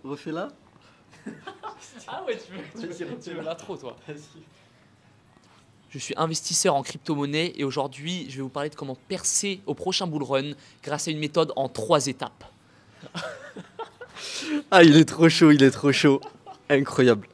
Refais-la. Ah ouais, tu veux l'intro, toi. Je suis investisseur en crypto-monnaie et aujourd'hui, je vais vous parler de comment percer au prochain bull run grâce à une méthode en 3 étapes. Ah, il est trop chaud, il est trop chaud. Incroyable.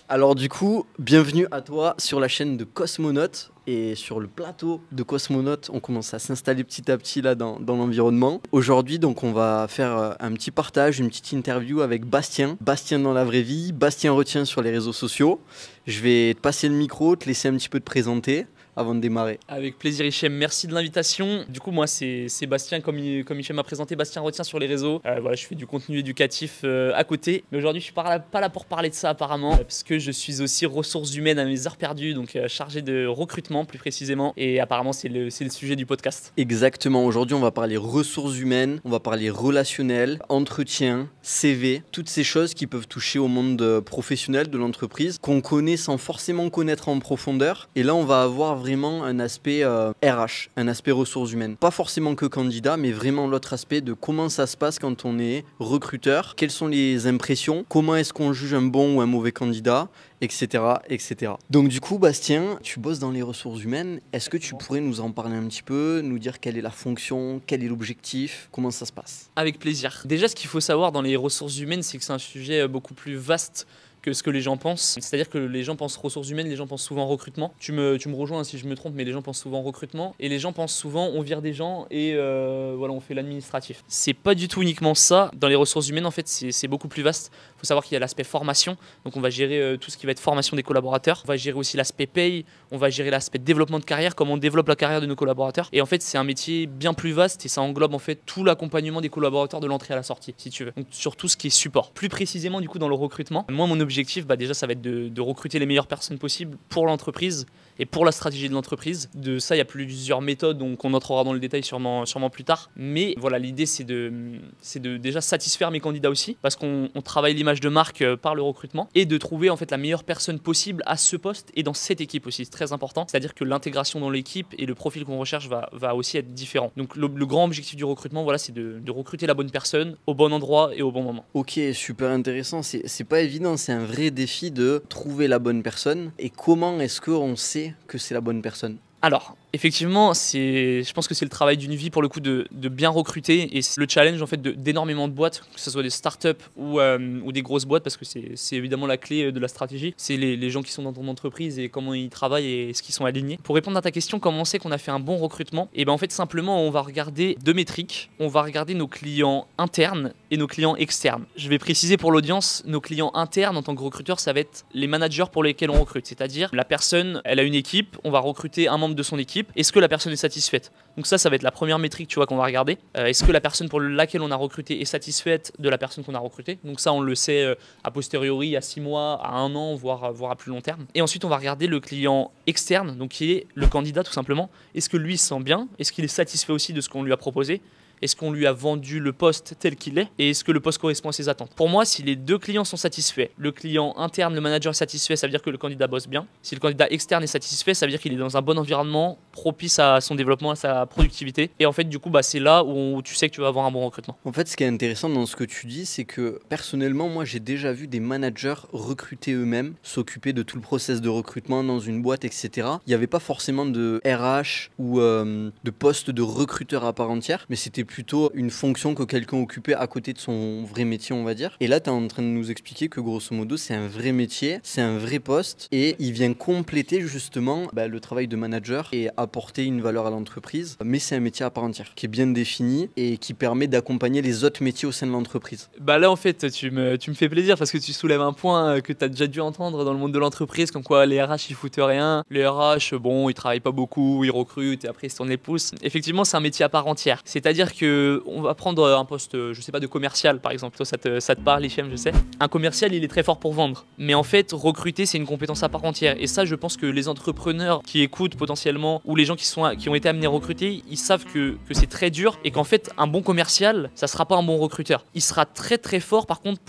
Alors du coup, bienvenue à toi sur la chaîne de Cosmonautes. Et sur le plateau de Cosmonautes, on commence à s'installer petit à petit là dans l'environnement. Aujourd'hui, donc, on va faire un petit partage, une petite interview avec Bastien. Bastien dans la vraie vie, Bastien Retien sur les réseaux sociaux. Je vais te passer le micro, te laisser un petit peu te présenter avant de démarrer. Avec plaisir, Hichem, merci de l'invitation. Du coup, moi, c'est Bastien, comme Hichem m'a présenté, Bastien Retien sur les réseaux. Voilà, je fais du contenu éducatif à côté. Mais aujourd'hui, je suis pas là pour parler de ça apparemment, parce que je suis aussi ressources humaines à mes heures perdues, donc chargé de recrutement plus précisément. Et apparemment, c'est le sujet du podcast. Exactement, aujourd'hui, on va parler ressources humaines, on va parler relationnel, entretien, CV, toutes ces choses qui peuvent toucher au monde professionnel de l'entreprise, qu'on connaît sans forcément connaître en profondeur. Et là, on va avoir vraiment un aspect RH, un aspect ressources humaines. Pas forcément que candidat, mais vraiment l'autre aspect de comment ça se passe quand on est recruteur, quelles sont les impressions, comment est-ce qu'on juge un bon ou un mauvais candidat, etc., etc. Donc du coup, Bastien, tu bosses dans les ressources humaines. Est-ce que tu pourrais nous en parler un petit peu, nous dire quelle est la fonction, quel est l'objectif, comment ça se passe? Avec plaisir. Déjà, ce qu'il faut savoir dans les ressources humaines, c'est que c'est un sujet beaucoup plus vaste que ce que les gens pensent. C'est-à-dire que les gens pensent ressources humaines, les gens pensent souvent recrutement. Tu me rejoins si je me trompe, mais les gens pensent souvent recrutement. Et les gens pensent souvent on vire des gens et voilà, on fait l'administratif. C'est pas du tout uniquement ça. Dans les ressources humaines, en fait, c'est beaucoup plus vaste. Il faut savoir qu'il y a l'aspect formation. Donc on va gérer tout ce qui va être formation des collaborateurs. On va gérer aussi l'aspect paye. On va gérer l'aspect développement de carrière, comment on développe la carrière de nos collaborateurs. Et en fait, c'est un métier bien plus vaste et ça englobe en fait tout l'accompagnement des collaborateurs de l'entrée à la sortie, si tu veux. Donc sur tout ce qui est support. Plus précisément, du coup, dans le recrutement, moi, mon objectif, déjà, ça va être de recruter les meilleures personnes possibles pour l'entreprise et pour la stratégie de l'entreprise. De ça, il y a plusieurs méthodes, donc on entrera dans le détail sûrement plus tard. Mais voilà, l'idée, c'est de déjà satisfaire mes candidats aussi, parce qu'on travaille l'image de marque par le recrutement, et de trouver en fait la meilleure personne possible à ce poste et dans cette équipe aussi. C'est très important, c'est-à-dire que l'intégration dans l'équipe et le profil qu'on recherche va aussi être différent. Donc le grand objectif du recrutement, voilà, c'est de recruter la bonne personne au bon endroit et au bon moment. Ok, super intéressant. C'est pas évident, c'est un vrai défi de trouver la bonne personne. Et comment est-ce qu'on sait que c'est la bonne personne? Alors, effectivement, je pense que c'est le travail d'une vie pour le coup de bien recruter et c'est le challenge en fait d'énormément de boîtes, que ce soit des startups ou des grosses boîtes, parce que c'est évidemment la clé de la stratégie. C'est les gens qui sont dans ton entreprise et comment ils travaillent et ce qu'ils sont alignés. Pour répondre à ta question, comment on sait qu'on a fait un bon recrutement? Et bien en fait simplement on va regarder deux métriques. On va regarder nos clients internes et nos clients externes. Je vais préciser pour l'audience, nos clients internes en tant que recruteur, ça va être les managers pour lesquels on recrute. C'est-à-dire la personne, elle a une équipe, on va recruter un membre de son équipe. Est-ce que la personne est satisfaite? Donc ça va être la première métrique, tu vois, qu'on va regarder. Est-ce que la personne pour laquelle on a recruté est satisfaite de la personne qu'on a recrutée? Donc ça, on le sait a posteriori, à 6 mois, à 1 an, voire à plus long terme. Et ensuite, on va regarder le client externe, donc qui est le candidat tout simplement. Est-ce que lui se sent bien? Est-ce qu'il est satisfait aussi de ce qu'on lui a proposé? Est-ce qu'on lui a vendu le poste tel qu'il est? Et est-ce que le poste correspond à ses attentes? Pour moi, si les deux clients sont satisfaits, le client interne, le manager est satisfait, ça veut dire que le candidat bosse bien. Si le candidat externe est satisfait, ça veut dire qu'il est dans un bon environnement, propice à son développement, à sa productivité. Et en fait, du coup, c'est là où tu sais que tu vas avoir un bon recrutement. En fait, ce qui est intéressant dans ce que tu dis, c'est que personnellement, moi, j'ai déjà vu des managers recruter eux-mêmes, s'occuper de tout le process de recrutement dans une boîte, etc. Il n'y avait pas forcément de RH ou de poste de recruteur à part entière, mais c'était plutôt une fonction que quelqu'un occupait à côté de son vrai métier, on va dire. Et là, tu es en train de nous expliquer que grosso modo, c'est un vrai métier, c'est un vrai poste, et il vient compléter justement le travail de manager et apporter une valeur à l'entreprise. Mais c'est un métier à part entière, qui est bien défini et qui permet d'accompagner les autres métiers au sein de l'entreprise. Là, en fait, tu me fais plaisir parce que tu soulèves un point que tu as déjà dû entendre dans le monde de l'entreprise, comme quoi les RH, ils foutent rien. Les RH, bon, ils travaillent pas beaucoup, ils recrutent et après ils se tournent les pouces. Effectivement, c'est un métier à part entière. C'est-à-dire que on va prendre un poste, je sais pas, de commercial par exemple. Toi, ça te parle, Hichem, je sais. Un commercial, il est très fort pour vendre. Mais en fait, recruter, c'est une compétence à part entière. Et ça, je pense que les entrepreneurs qui écoutent potentiellement ou les gens qui ont été amenés à recruter, ils savent que c'est très dur et qu'en fait, un bon commercial, ça sera pas un bon recruteur. Il sera très très fort par contre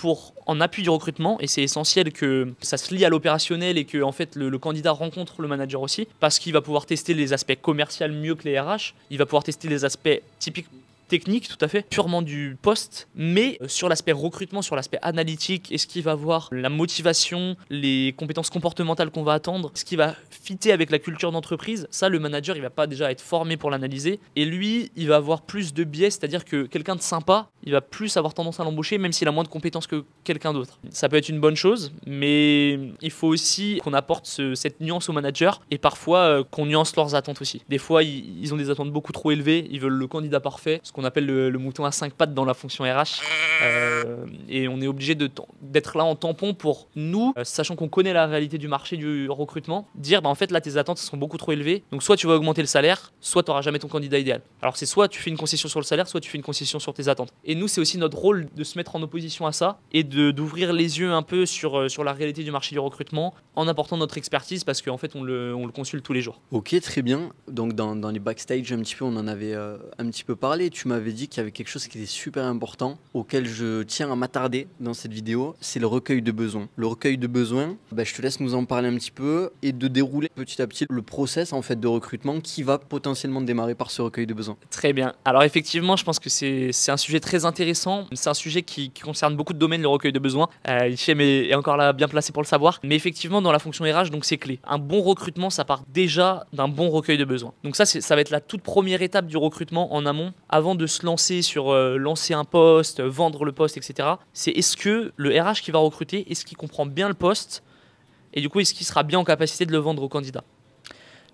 en appui du recrutement et c'est essentiel que ça se lie à l'opérationnel et que en fait, le candidat rencontre le manager aussi parce qu'il va pouvoir tester les aspects commerciaux mieux que les RH. Il va pouvoir tester les aspects typiques technique, tout à fait, purement du poste, mais sur l'aspect recrutement, sur l'aspect analytique, est-ce qu'il va avoir la motivation, les compétences comportementales qu'on va attendre, ce qui va fitter avec la culture d'entreprise. Ça, le manager, il va pas déjà être formé pour l'analyser, et lui, il va avoir plus de biais, c'est-à-dire que quelqu'un de sympa, il va plus avoir tendance à l'embaucher, même s'il a moins de compétences que quelqu'un d'autre. Ça peut être une bonne chose, mais il faut aussi qu'on apporte cette nuance aux managers, et parfois qu'on nuance leurs attentes aussi. Des fois, ils ont des attentes beaucoup trop élevées, ils veulent le candidat parfait, ce qu'on appelle le mouton à 5 pattes dans la fonction RH, et on est obligé d'être là en tampon pour nous, sachant qu'on connaît la réalité du marché du recrutement, dire en fait là tes attentes sont beaucoup trop élevées, donc soit tu vas augmenter le salaire, soit tu n'auras jamais ton candidat idéal. Alors c'est soit tu fais une concession sur le salaire, soit tu fais une concession sur tes attentes. Et nous, c'est aussi notre rôle de se mettre en opposition à ça et d'ouvrir les yeux un peu sur la réalité du marché du recrutement en apportant notre expertise, parce qu'en fait on le consulte tous les jours. Ok, très bien. Donc dans les backstage un petit peu, on en avait un petit peu parlé. Tu m'avais dit qu'il y avait quelque chose qui était super important, auquel je tiens à m'attarder dans cette vidéo, c'est le recueil de besoins. Le recueil de besoins, je te laisse nous en parler un petit peu et de dérouler petit à petit le process en fait de recrutement qui va potentiellement démarrer par ce recueil de besoins. Très bien. Alors effectivement, je pense que c'est un sujet très intéressant. C'est un sujet qui concerne beaucoup de domaines, le recueil de besoins. Hichem est encore là bien placé pour le savoir. Mais effectivement, dans la fonction RH, donc c'est clé. Un bon recrutement, ça part déjà d'un bon recueil de besoins. Donc ça va être la toute première étape du recrutement en amont, avant de se lancer sur lancer un poste, vendre le poste, etc. C'est est-ce que le RH qui va recruter, est-ce qu'il comprend bien le poste et du coup, est-ce qu'il sera bien en capacité de le vendre au candidat?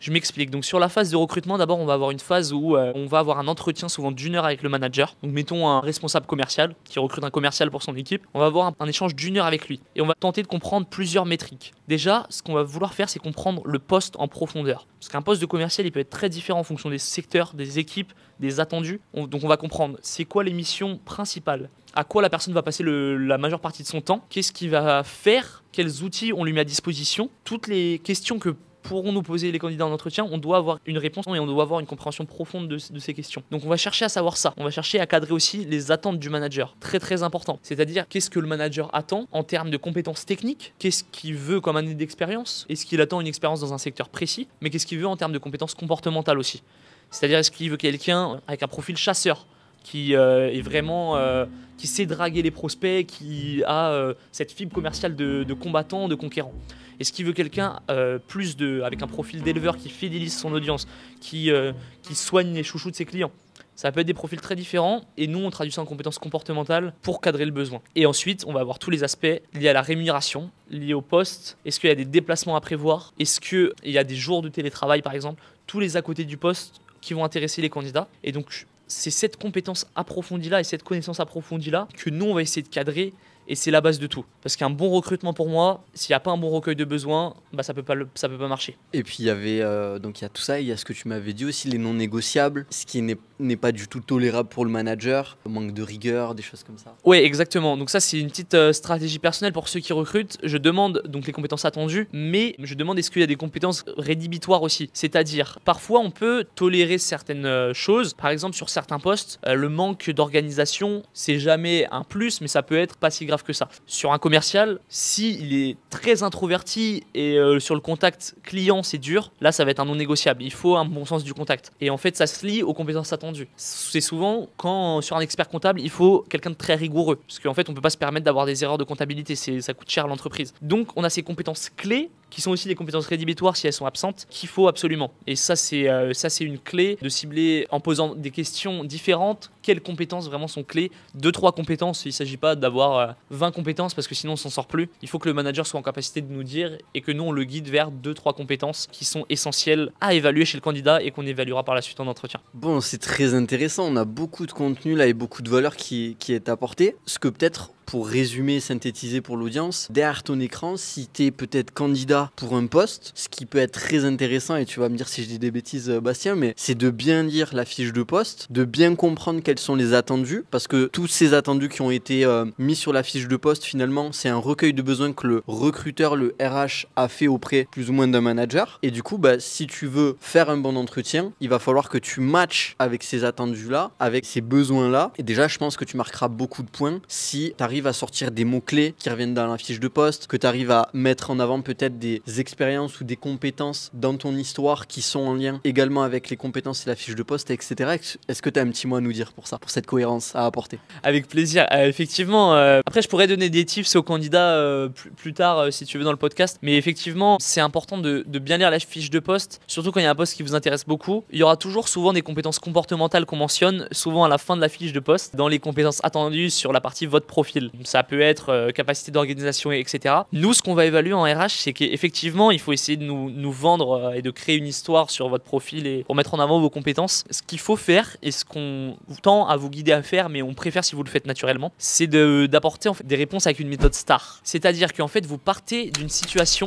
Je m'explique. Donc sur la phase de recrutement, d'abord on va avoir une phase où on va avoir un entretien souvent d'1 heure avec le manager. Donc mettons un responsable commercial qui recrute un commercial pour son équipe. On va avoir un échange d'1 heure avec lui et on va tenter de comprendre plusieurs métriques. Déjà, ce qu'on va vouloir faire, c'est comprendre le poste en profondeur. Parce qu'un poste de commercial, il peut être très différent en fonction des secteurs, des équipes, des attendus. Donc on va comprendre c'est quoi les missions principales, à quoi la personne va passer la majeure partie de son temps, qu'est-ce qu'il va faire, quels outils on lui met à disposition. Toutes les questions que pourront nous poser les candidats en entretien, on doit avoir une réponse et on doit avoir une compréhension profonde de ces questions. Donc on va chercher à savoir ça. On va chercher à cadrer aussi les attentes du manager. Très très important. C'est-à-dire qu'est-ce que le manager attend en termes de compétences techniques, qu'est-ce qu'il veut comme année d'expérience, est-ce qu'il attend une expérience dans un secteur précis, mais qu'est-ce qu'il veut en termes de compétences comportementales aussi. C'est-à-dire est-ce qu'il veut quelqu'un avec un profil chasseur qui est vraiment qui sait draguer les prospects, qui a cette fibre commerciale de combattant, de conquérant. Est-ce qu'il veut quelqu'un avec un profil d'éleveur qui fidélise son audience, qui soigne les chouchous de ses clients? Ça peut être des profils très différents et nous on traduit ça en compétences comportementales pour cadrer le besoin. Et ensuite on va avoir tous les aspects liés à la rémunération, liés au poste. Est-ce qu'il y a des déplacements à prévoir? Est-ce qu'il y a des jours de télétravail par exemple? Tous les à côté du poste qui vont intéresser les candidats. Et donc c'est cette compétence approfondie-là et cette connaissance approfondie-là que nous on va essayer de cadrer. Et c'est la base de tout. Parce qu'un bon recrutement pour moi, s'il n'y a pas un bon recueil de besoins, ça peut pas marcher. Et puis il y avait donc il y a tout ça, il y a ce que tu m'avais dit aussi, les non négociables, ce qui n'est pas du tout tolérable pour le manager, le manque de rigueur, des choses comme ça. Oui, exactement. Donc ça c'est une petite stratégie personnelle pour ceux qui recrutent. Je demande donc les compétences attendues, mais je demande est-ce qu'il y a des compétences rédhibitoires aussi. C'est-à-dire, parfois on peut tolérer certaines choses. Par exemple sur certains postes, le manque d'organisation, c'est jamais un plus, mais ça peut être pas si grave que ça. Sur un commercial, s'il est très introverti et sur le contact client c'est dur, là ça va être un non négociable. Il faut un bon sens du contact. Et en fait ça se lie aux compétences attendues. C'est souvent quand sur un expert comptable il faut quelqu'un de très rigoureux, parce qu'en fait on peut pas se permettre d'avoir des erreurs de comptabilité, ça coûte cher à l'entreprise. Donc on a ces compétences clés qui sont aussi des compétences rédhibitoires si elles sont absentes, qu'il faut absolument. Et ça c'est une clé de cibler en posant des questions différentes. Quelles compétences vraiment sont clés? 2-3 compétences, il ne s'agit pas d'avoir 20 compétences parce que sinon on s'en sort plus. Il faut que le manager soit en capacité de nous dire et que nous on le guide vers 2-3 compétences qui sont essentielles à évaluer chez le candidat et qu'on évaluera par la suite en entretien. Bon, c'est très intéressant, on a beaucoup de contenu là et beaucoup de valeur qui est apporté. Ce que peut-être, pour résumer, synthétiser pour l'audience, derrière ton écran, si tu es peut-être candidat pour un poste, ce qui peut être très intéressant, et tu vas me dire si je dis des bêtises Bastien, mais c'est de bien lire la fiche de poste, de bien comprendre quels sont les attendus, parce que tous ces attendus qui ont été mis sur la fiche de poste, finalement, c'est un recueil de besoins que le recruteur, le RH, a fait auprès plus ou moins d'un manager. Et du coup, si tu veux faire un bon entretien, il va falloir que tu matches avec ces attendus-là, avec ces besoins-là. Et déjà, je pense que tu marqueras beaucoup de points si tu arrives arrives à sortir des mots-clés qui reviennent dans la fiche de poste, que tu arrives à mettre en avant peut-être des expériences ou des compétences dans ton histoire qui sont en lien également avec les compétences et la fiche de poste, etc. Est-ce que tu as un petit mot à nous dire pour ça, pour cette cohérence à apporter? Avec plaisir. Effectivement, après, je pourrais donner des tips aux candidats plus tard, si tu veux, dans le podcast. Mais effectivement, c'est important de bien lire la fiche de poste, surtout quand il y a un poste qui vous intéresse beaucoup. Il y aura toujours souvent des compétences comportementales qu'on mentionne, souvent à la fin de la fiche de poste, dans les compétences attendues sur la partie votre profil. Ça peut être capacité d'organisation, etc. Nous, ce qu'on va évaluer en RH, c'est qu'effectivement, il faut essayer de nous vendre et de créer une histoire sur votre profil et pour mettre en avant vos compétences. Ce qu'il faut faire et ce qu'on tend à vous guider à faire, mais on préfère si vous le faites naturellement, c'est d'apporter en fait des réponses avec une méthode STAR. C'est-à-dire qu'en fait, vous partez d'une situation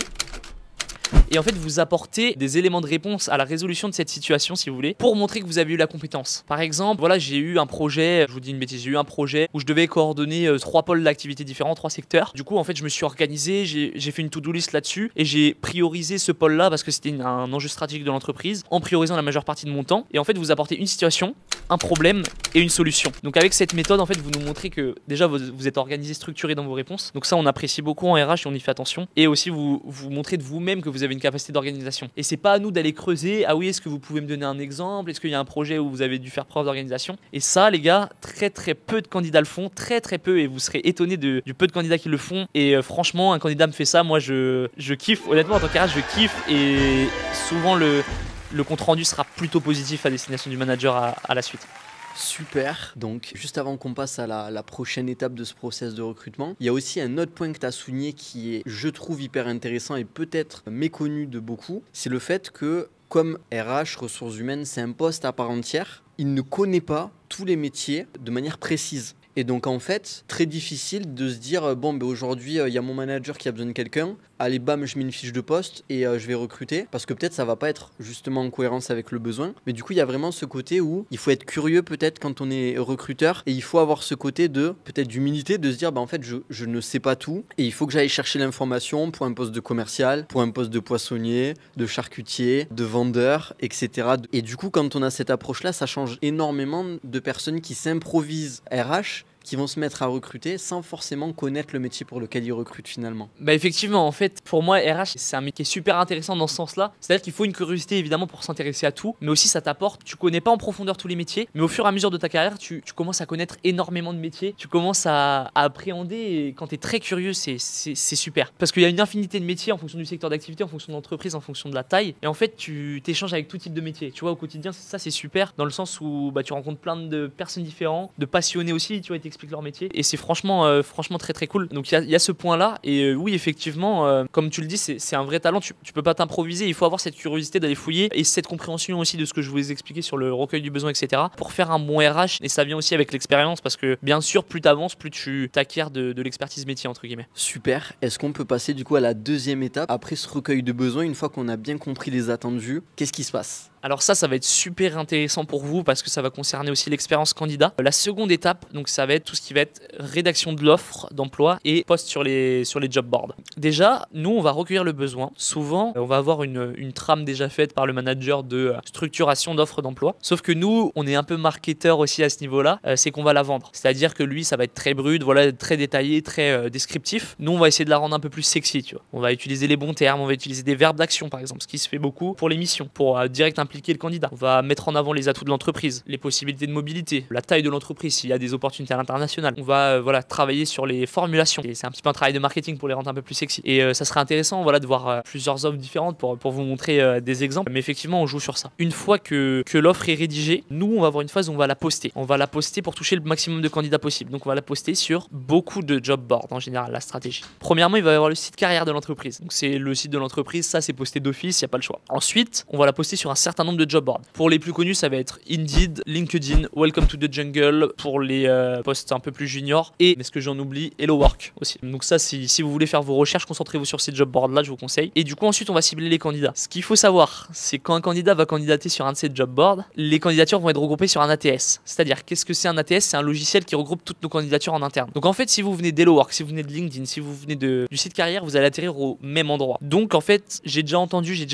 et en fait vous apportez des éléments de réponse à la résolution de cette situation, si vous voulez, pour montrer que vous avez eu la compétence. Par exemple, voilà, j'ai eu un projet, je vous dis une bêtise, j'ai eu un projet où je devais coordonner 3 pôles d'activité différents, 3 secteurs. Du coup, en fait, je me suis organisé, j'ai fait une to-do list là-dessus et j'ai priorisé ce pôle-là parce que c'était un enjeu stratégique de l'entreprise en priorisant la majeure partie de mon temps. Et en fait, vous apportez une situation, un problème et une solution. Donc avec cette méthode, en fait, vous nous montrez que déjà vous êtes organisé, structuré dans vos réponses. Donc ça, on apprécie beaucoup en RH et on y fait attention. Et aussi, vous montrez de vous-même que vous avez une capacité d'organisation. Et c'est pas à nous d'aller creuser. Ah oui, est-ce que vous pouvez me donner un exemple? Est-ce qu'il y a un projet où vous avez dû faire preuve d'organisation? Et ça, les gars, très peu de candidats le font, très peu. Et vous serez étonnés du peu de candidats qui le font. Et franchement, un candidat me fait ça, moi je kiffe. Honnêtement, en tant qu'RH, je kiffe. Et souvent le compte rendu sera plutôt positif à destination du manager à la suite. Super. Donc, juste avant qu'on passe à la prochaine étape de ce process de recrutement, il y a aussi un autre point que tu as souligné qui est, je trouve, hyper intéressant et peut-être méconnu de beaucoup. C'est le fait que, comme RH, ressources humaines, c'est un poste à part entière, il ne connaît pas tous les métiers de manière précise. Et donc en fait, très difficile de se dire bon ben aujourd'hui il y a mon manager qui a besoin de quelqu'un, allez bam je mets une fiche de poste et je vais recruter parce que peut-être ça va pas être justement en cohérence avec le besoin. Mais du coup il y a vraiment ce côté où il faut être curieux peut-être quand on est recruteur et il faut avoir ce côté de peut-être d'humilité de se dire bah en fait je ne sais pas tout et il faut que j'aille chercher l'information pour un poste de commercial, pour un poste de poissonnier, de charcutier, de vendeur, etc. Et du coup quand on a cette approche là, ça change énormément de personnes qui s'improvisent RH, qui vont se mettre à recruter sans forcément connaître le métier pour lequel ils recrutent finalement. Bah effectivement, en fait, pour moi, RH, c'est un métier super intéressant dans ce sens-là. C'est-à-dire qu'il faut une curiosité évidemment pour s'intéresser à tout, mais aussi ça t'apporte, tu connais pas en profondeur tous les métiers, mais au fur et à mesure de ta carrière, tu commences à connaître énormément de métiers, tu commences à appréhender et quand tu es très curieux, c'est super. Parce qu'il y a une infinité de métiers en fonction du secteur d'activité, en fonction de l'entreprise, en fonction de la taille, et en fait, tu t'échanges avec tout type de métiers. Tu vois, au quotidien, ça c'est super, dans le sens où bah, tu rencontres plein de personnes différentes, de passionnés aussi, tu vois, expliquent leur métier et c'est franchement très cool. Donc il y a ce point là et oui effectivement comme tu le dis c'est un vrai talent, tu peux pas t'improviser, il faut avoir cette curiosité d'aller fouiller et cette compréhension aussi de ce que je vous ai expliqué sur le recueil du besoin etc. pour faire un bon RH et ça vient aussi avec l'expérience parce que bien sûr plus t'avances plus tu t'acquiers de l'expertise métier entre guillemets. Super, est-ce qu'on peut passer du coup à la deuxième étape après ce recueil de besoins une fois qu'on a bien compris les attendus, qu'est-ce qui se passe? Alors ça va être super intéressant pour vous parce que ça va concerner aussi l'expérience candidat. La seconde étape, donc ça va être tout ce qui va être rédaction de l'offre d'emploi et post sur les job boards. Déjà, nous on va recueillir le besoin. Souvent, on va avoir une trame déjà faite par le manager de structuration d'offres d'emploi. Sauf que nous, on est un peu marketeur aussi à ce niveau-là, c'est qu'on va la vendre. C'est-à-dire que lui, ça va être très brut, voilà, très détaillé, très descriptif. Nous, on va essayer de la rendre un peu plus sexy, tu vois. On va utiliser les bons termes, on va utiliser des verbes d'action par exemple, ce qui se fait beaucoup pour les missions, pour direct impliquer le candidat. On va mettre en avant les atouts de l'entreprise, les possibilités de mobilité, la taille de l'entreprise, s'il y a des opportunités à l'international. On va voilà, travailler sur les formulations. Et c'est un petit peu un travail de marketing pour les rendre un peu plus sexy. Et ça serait intéressant voilà, de voir plusieurs offres différentes pour vous montrer des exemples. Mais effectivement, on joue sur ça. Une fois que l'offre est rédigée, nous, on va avoir une phase où on va la poster. On va la poster pour toucher le maximum de candidats possible. Donc, on va la poster sur beaucoup de job boards en général, la stratégie. Premièrement, il va y avoir le site carrière de l'entreprise. Donc, c'est le site de l'entreprise, ça, c'est posté d'office, il n'y a pas le choix. Ensuite, on va la poster sur un certain nombre de job boards. Pour les plus connus, ça va être Indeed, LinkedIn, Welcome to the Jungle pour les postes un peu plus juniors et, mais ce que j'en oublie, Hello Work aussi. Donc ça, si vous voulez faire vos recherches, concentrez-vous sur ces job boards là, je vous conseille. Et du coup, ensuite, on va cibler les candidats. Ce qu'il faut savoir, c'est quand un candidat va candidater sur un de ces job boards, les candidatures vont être regroupées sur un ATS. C'est-à-dire, qu'est-ce que c'est un ATS? C'est un logiciel qui regroupe toutes nos candidatures en interne. Donc en fait, si vous venez d'Hello Work, si vous venez de LinkedIn, si vous venez du site carrière, vous allez atterrir au même endroit. Donc en fait, j'ai déjà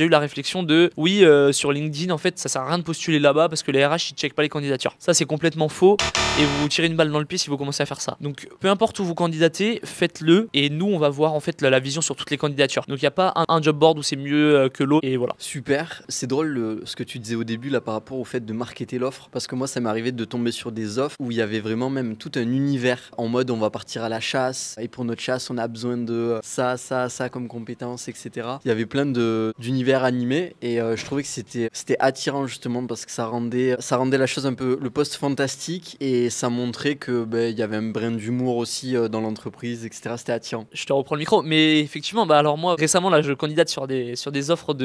eu la réflexion de oui, sur LinkedIn LinkedIn, en fait, ça sert à rien de postuler là-bas parce que les RH ils checkent pas les candidatures. Ça, c'est complètement faux et vous vous tirez une balle dans le pied si vous commencez à faire ça. Donc, peu importe où vous candidatez, faites-le et nous, on va voir en fait la vision sur toutes les candidatures. Donc, il n'y a pas un job board où c'est mieux que l'autre et voilà. Super, c'est drôle ce que tu disais au début là par rapport au fait de marketer l'offre, parce que moi ça m'est arrivé de tomber sur des offres où il y avait vraiment même tout un univers en mode on va partir à la chasse et pour notre chasse on a besoin de ça comme compétences, etc. Il y avait plein d'univers animés et je trouvais que c'était attirant justement parce que ça rendait la chose un peu le poste fantastique et ça montrait que il y avait un brin d'humour aussi dans l'entreprise, etc. C'était attirant. Je te reprends le micro, mais effectivement, alors moi récemment là je candidate sur des offres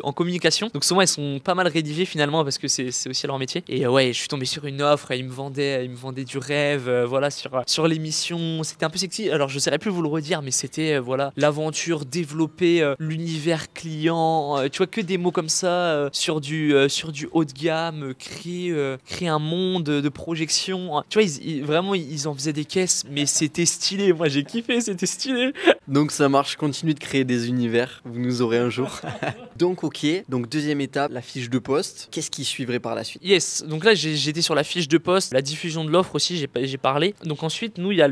en communication, donc souvent elles sont pas mal rédigées finalement parce que c'est aussi leur métier. Et ouais, je suis tombé sur une offre, ils me vendaient du rêve, voilà sur l'émission, c'était un peu sexy. Alors je saurais plus vous le redire, mais c'était voilà l'aventure, développer l'univers client, tu vois que des mots comme ça sur du haut de gamme, créer un monde de projection. Tu vois, vraiment ils en faisaient des caisses, mais c'était stylé. Moi j'ai kiffé, c'était stylé. Donc ça marche, continue de créer des univers, vous nous aurez un jour. Donc ok, donc deuxième étape, la fiche de poste. Qu'est-ce qui suivrait par la suite? Yes, donc là j'étais sur la fiche de poste, la diffusion de l'offre aussi, j'ai parlé. Donc ensuite, nous, il y a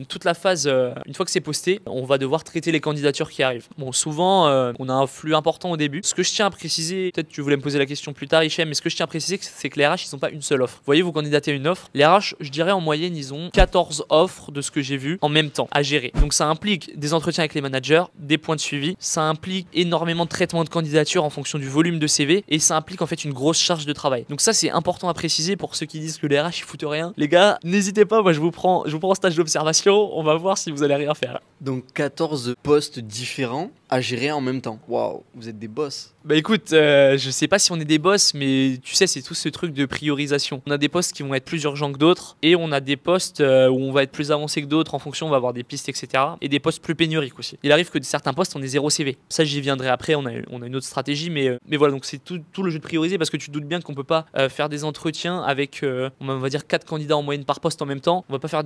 toute la phase, une fois que c'est posté, on va devoir traiter les candidatures qui arrivent. Bon, souvent, on a un flux important au début. Ce que je tiens à préciser, peut-être tu voulais me poser la question plus tard, Hichem, mais ce que je tiens à préciser, c'est que les RH, ils sont pas une seule offre. Vous voyez, vous candidatez une offre, les RH, je dirais en moyenne, ils ont 14 offres de ce que j'ai vu en même temps à gérer. Donc ça implique des entretiens avec les managers, des points de suivi, ça implique énormément de traitement de candidature en fonction du volume de CV et ça implique en fait une grosse charge de travail. Donc ça c'est important à préciser pour ceux qui disent que les RH ils foutent rien. Les gars, n'hésitez pas, moi je vous prends en stage d'observation, on va voir si vous allez rien faire. Donc 14 postes différents à gérer en même temps. Waouh, vous êtes des boss. Bah écoute, je sais pas si on est des boss, mais tu sais, c'est tout ce truc de priorisation. On a des postes qui vont être plus urgents que d'autres, et on a des postes où on va être plus avancé que d'autres en fonction, on va avoir des pistes, etc. Et des postes plus pénuriques aussi. Il arrive que de certains postes, on ait 0 CV. Ça, j'y viendrai après, on a une autre stratégie, mais voilà, donc c'est tout le jeu de prioriser parce que tu te doutes bien qu'on peut pas faire des entretiens avec, on va dire, 4 candidats en moyenne par poste en même temps. On va pas faire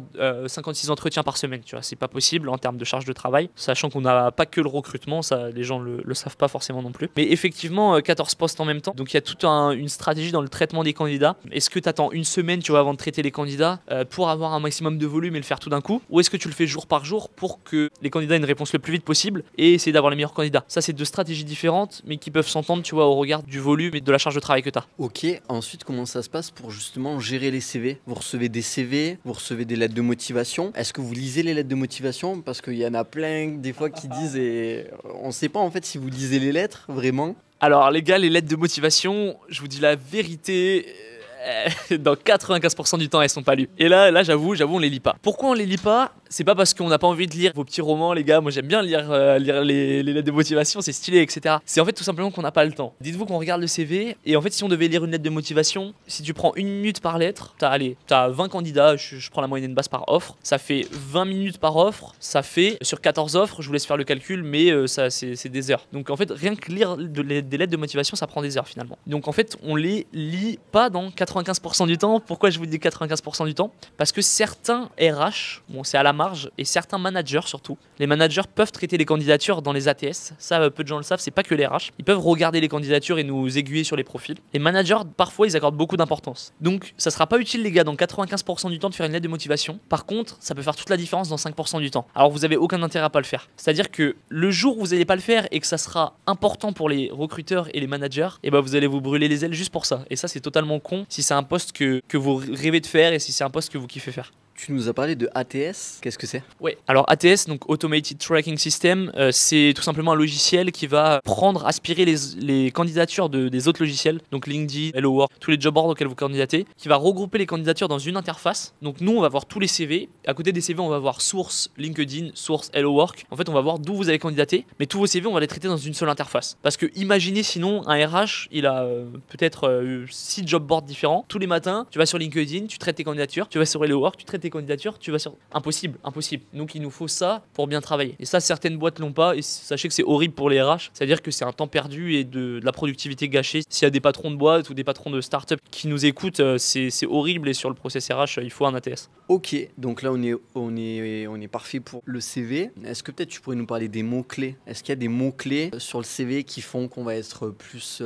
56 entretiens par semaine, tu vois, c'est pas possible en termes de charge de travail, sachant qu'on n'a pas que le recrutement, ça, les gens le savent pas forcément non plus. Mais effectivement, 14 postes en même temps. Donc il y a toute une stratégie dans le traitement des candidats. Est-ce que tu attends une semaine, tu vois, avant de traiter les candidats pour avoir un maximum de volume et le faire tout d'un coup, ou est-ce que tu le fais jour par jour pour que les candidats aient une réponse le plus vite possible et essayer d'avoir les meilleurs candidats? Ça, c'est deux stratégies différentes, mais qui peuvent s'entendre, tu vois, au regard du volume et de la charge de travail que tu as. Ok, ensuite, comment ça se passe pour justement gérer les CV? Vous recevez des CV, vous recevez des lettres de motivation. Est-ce que vous lisez les lettres de motivation? Parce qu'il y en a plein des fois qui disent, et on sait pas en fait si vous lisez les lettres vraiment. Alors les gars, les lettres de motivation, je vous dis la vérité, dans 95% du temps elles sont pas lues. Et là j'avoue on les lit pas. Pourquoi on les lit pas? C'est pas parce qu'on n'a pas envie de lire vos petits romans, les gars. Moi j'aime bien lire les lettres de motivation, c'est stylé, etc. C'est en fait tout simplement qu'on n'a pas le temps. Dites-vous qu'on regarde le CV et en fait si on devait lire une lettre de motivation, si tu prends 1 minute par lettre, t'as 20 candidats, je prends la moyenne basse par offre, ça fait 20 minutes par offre, ça fait sur 14 offres, je vous laisse faire le calcul, mais ça c'est des heures. Donc en fait rien que lire des lettres de motivation ça prend des heures finalement. Donc en fait on les lit pas dans 95% du temps. Pourquoi je vous dis 95% du temps? Parce que certains RH, bon c'est à la marge, et certains managers surtout, les managers peuvent traiter les candidatures dans les ATS. Ça, peu de gens le savent, c'est pas que les RH. Ils peuvent regarder les candidatures et nous aiguiller sur les profils. Les managers, parfois, ils accordent beaucoup d'importance. Donc, ça sera pas utile, les gars, dans 95% du temps de faire une lettre de motivation. Par contre, ça peut faire toute la différence dans 5% du temps. Alors, vous avez aucun intérêt à pas le faire. C'est-à-dire que le jour où vous n'allez pas le faire et que ça sera important pour les recruteurs et les managers, et ben vous allez vous brûler les ailes juste pour ça. Et ça, c'est totalement con si c'est un poste que vous rêvez de faire et si c'est un poste que vous kiffez faire. Tu nous as parlé de ATS, qu'est-ce que c'est? Ouais, alors ATS, donc Automated Tracking System, c'est tout simplement un logiciel qui va aspirer les candidatures des autres logiciels, donc LinkedIn, Hello Work, tous les job boards auxquels vous candidatez, qui va regrouper les candidatures dans une interface. Donc nous, on va voir tous les CV. À côté des CV, on va voir source LinkedIn, source Hello Work. En fait, on va voir d'où vous avez candidaté, mais tous vos CV, on va les traiter dans une seule interface. Parce que imaginez sinon, un RH, il a peut-être 6 job boards différents. Tous les matins, tu vas sur LinkedIn, tu traites tes candidatures, tu vas sur Hello Work, tu traites tes candidatures, tu vas sur... Impossible. Donc il nous faut ça pour bien travailler. Et ça, certaines boîtes l'ont pas, et sachez que c'est horrible pour les RH. C'est-à-dire que c'est un temps perdu et de la productivité gâchée. S'il y a des patrons de boîte ou des patrons de start-up qui nous écoutent, c'est horrible, et sur le process RH, il faut un ATS. Ok, donc là on est parfait pour le CV. Est-ce que peut-être tu pourrais nous parler des mots-clés? Est-ce qu'il y a des mots-clés sur le CV qui font qu'on va être plus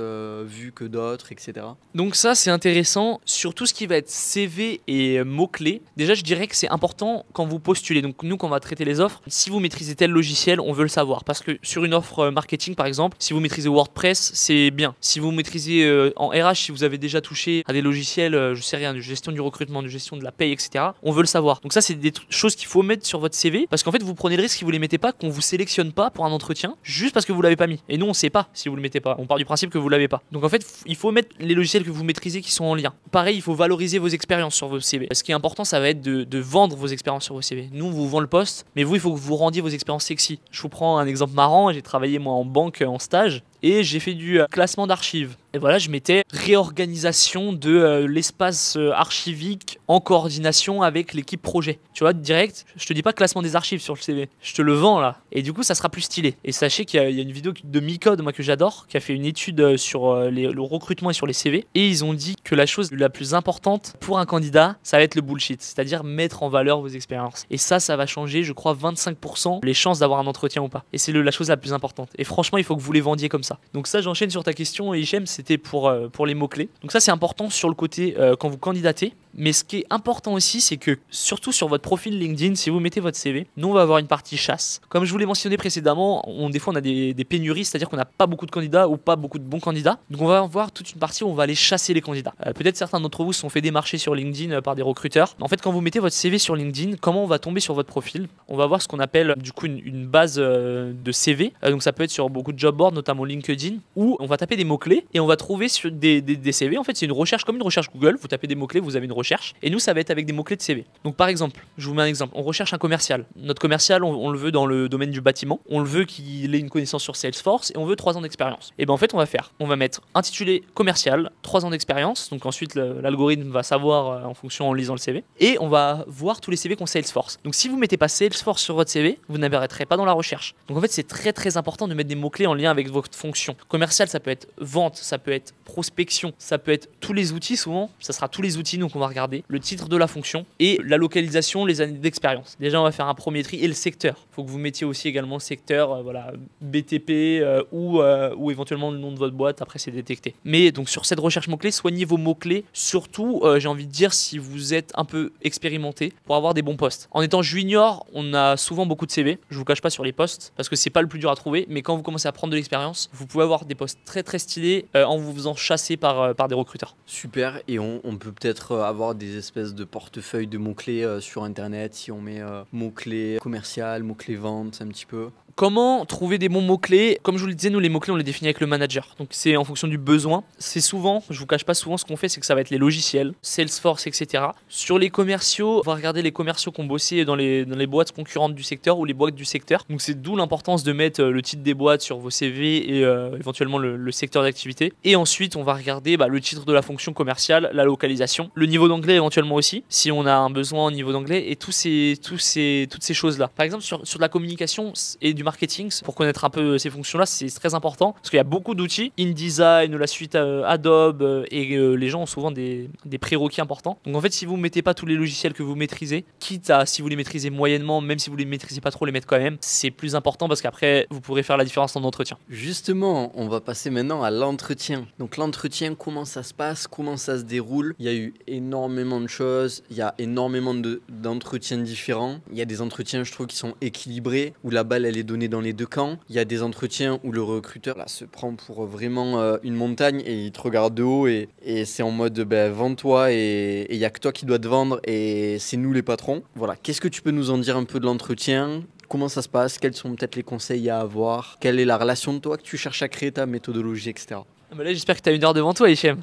vu que d'autres, etc. Donc ça c'est intéressant, sur tout ce qui va être CV et mots-clés. Déjà je dirais que c'est important quand vous postulez, donc nous quand on va traiter les offres, si vous maîtrisez tel logiciel, on veut le savoir. Parce que sur une offre marketing par exemple, si vous maîtrisez WordPress, c'est bien. Si vous maîtrisez en RH, si vous avez déjà touché à des logiciels, je sais rien, de gestion du recrutement, de gestion de la paye, etc., on veut le savoir. Donc ça c'est des choses qu'il faut mettre sur votre CV, parce qu'en fait vous prenez le risque si vous les mettez pas, qu'on vous sélectionne pas pour un entretien, juste parce que vous l'avez pas mis. Et nous on sait pas si vous le mettez pas, on part du principe que vous l'avez pas. Donc en fait il faut mettre les logiciels que vous maîtrisez qui sont en lien. Pareil, il faut valoriser vos expériences sur vos CV. Ce qui est important, ça va être de vendre vos expériences sur vos CV. Nous on vous vend le poste, mais vous il faut que vous rendiez vos expériences sexy. Je vous prends un exemple marrant, j'ai travaillé moi en banque en stage, et j'ai fait du classement d'archives. Et voilà, je mettais réorganisation de l'espace archivique en coordination avec l'équipe projet. Tu vois, direct, je te dis pas classement des archives sur le CV, je te le vends là. Et du coup, ça sera plus stylé. Et sachez qu'il y a une vidéo de Micode, moi que j'adore, qui a fait une étude sur le recrutement et sur les CV. Et ils ont dit que la chose la plus importante pour un candidat, ça va être le bullshit, c'est-à-dire mettre en valeur vos expériences. Et ça va changer, je crois, 25% les chances d'avoir un entretien ou pas. Et c'est la chose la plus importante. Et franchement, il faut que vous les vendiez comme ça. Donc ça, j'enchaîne sur ta question, Hichem, c'était pour les mots-clés. Donc ça, c'est important sur le côté quand vous candidatez. Mais ce qui est important aussi, c'est que surtout sur votre profil LinkedIn, si vous mettez votre CV, nous on va avoir une partie chasse. Comme je vous l'ai mentionné précédemment, des fois on a des pénuries, c'est-à-dire qu'on n'a pas beaucoup de candidats ou pas beaucoup de bons candidats. Donc on va avoir toute une partie où on va aller chasser les candidats. Peut-être certains d'entre vous se sont fait démarcher sur LinkedIn par des recruteurs. En fait, quand vous mettez votre CV sur LinkedIn, comment on va tomber sur votre profil? On va avoir ce qu'on appelle du coup une base de CV. Donc ça peut être sur beaucoup de job boards, notamment LinkedIn, où on va taper des mots-clés et on va trouver sur des CV. En fait, c'est une recherche comme une recherche Google. Vous tapez des mots-clés, vous avez une recherche. Et nous, ça va être avec des mots-clés de CV. Donc par exemple, je vous mets un exemple. On recherche un commercial. Notre commercial, on le veut dans le domaine du bâtiment. On le veut qu'il ait une connaissance sur Salesforce et on veut 3 ans d'expérience. Et bien en fait, on va mettre intitulé commercial, 3 ans d'expérience. Donc ensuite, l'algorithme va savoir en fonction en lisant le CV. Et on va voir tous les CV qu'on Salesforce. Donc si vous mettez pas Salesforce sur votre CV, vous n'apparaîtrez pas dans la recherche. Donc en fait, c'est très très important de mettre des mots-clés en lien avec votre fonction. Commercial, ça peut être vente, ça peut être prospection, ça peut être tous les outils souvent. Ça sera tous les outils donc on va regarder. Le titre de la fonction et la localisation, les années d'expérience. Déjà, on va faire un premier tri et le secteur. Il faut que vous mettiez aussi également le secteur, voilà, BTP ou éventuellement le nom de votre boîte. Après, c'est détecté. Mais donc sur cette recherche mots-clés, soignez vos mots-clés. Surtout, j'ai envie de dire, si vous êtes un peu expérimenté pour avoir des bons postes. En étant junior, on a souvent beaucoup de CV. Je vous cache pas sur les postes parce que c'est pas le plus dur à trouver. Mais quand vous commencez à prendre de l'expérience, vous pouvez avoir des postes très très stylés en vous faisant chasser par des recruteurs. Super, et on peut peut-être avoir des espèces de portefeuille de mots-clés sur internet si on met mots-clés commercial, mots-clés vente un petit peu. Comment trouver des bons mots-clés? Comme je vous le disais, nous les mots-clés on les définit avec le manager. Donc c'est en fonction du besoin. C'est souvent, je vous cache pas, souvent ce qu'on fait c'est que ça va être les logiciels, Salesforce, etc. Sur les commerciaux, on va regarder les commerciaux qui ont bossé dans les boîtes concurrentes du secteur ou les boîtes du secteur. Donc c'est d'où l'importance de mettre le titre des boîtes sur vos CV et éventuellement le secteur d'activité. Et ensuite on va regarder le titre de la fonction commerciale, la localisation, le niveau d'anglais éventuellement aussi, si on a un besoin au niveau d'anglais et toutes ces choses-là. Par exemple sur de la communication et du marketing, pour connaître un peu ces fonctions-là, c'est très important parce qu'il y a beaucoup d'outils, InDesign, la suite Adobe et les gens ont souvent des prérequis importants. Donc en fait, si vous ne mettez pas tous les logiciels que vous maîtrisez, quitte à si vous les maîtrisez moyennement, même si vous les maîtrisez pas trop, les mettre quand même, c'est plus important parce qu'après vous pourrez faire la différence en entretien. Justement, on va passer maintenant à l'entretien. Donc l'entretien, comment ça se passe, comment ça se déroule? Il y a eu énormément de choses, il y a énormément d'entretiens différents. Il y a des entretiens, je trouve, qui sont équilibrés, où la balle elle est donnée dans les deux camps. Il y a des entretiens où le recruteur là, se prend pour vraiment une montagne et il te regarde de haut et c'est en mode vends-toi et il n'y a que toi qui dois te vendre et c'est nous les patrons. Voilà, qu'est-ce que tu peux nous en dire un peu de l'entretien? Comment ça se passe? Quels sont peut-être les conseils à avoir? Quelle est la relation de toi que tu cherches à créer, ta méthodologie, etc. Là, j'espère que tu as 1 heure devant toi, Hichem.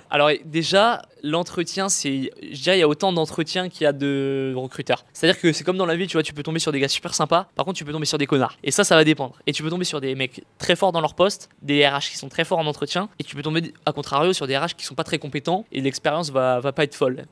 Alors déjà, l'entretien, je dirais il y a autant d'entretiens qu'il y a de recruteurs. C'est-à-dire que c'est comme dans la vie, tu vois, tu peux tomber sur des gars super sympas, par contre tu peux tomber sur des connards. Et ça va dépendre. Et tu peux tomber sur des mecs très forts dans leur poste, des RH qui sont très forts en entretien, et tu peux tomber à contrario sur des RH qui sont pas très compétents et l'expérience va pas être folle.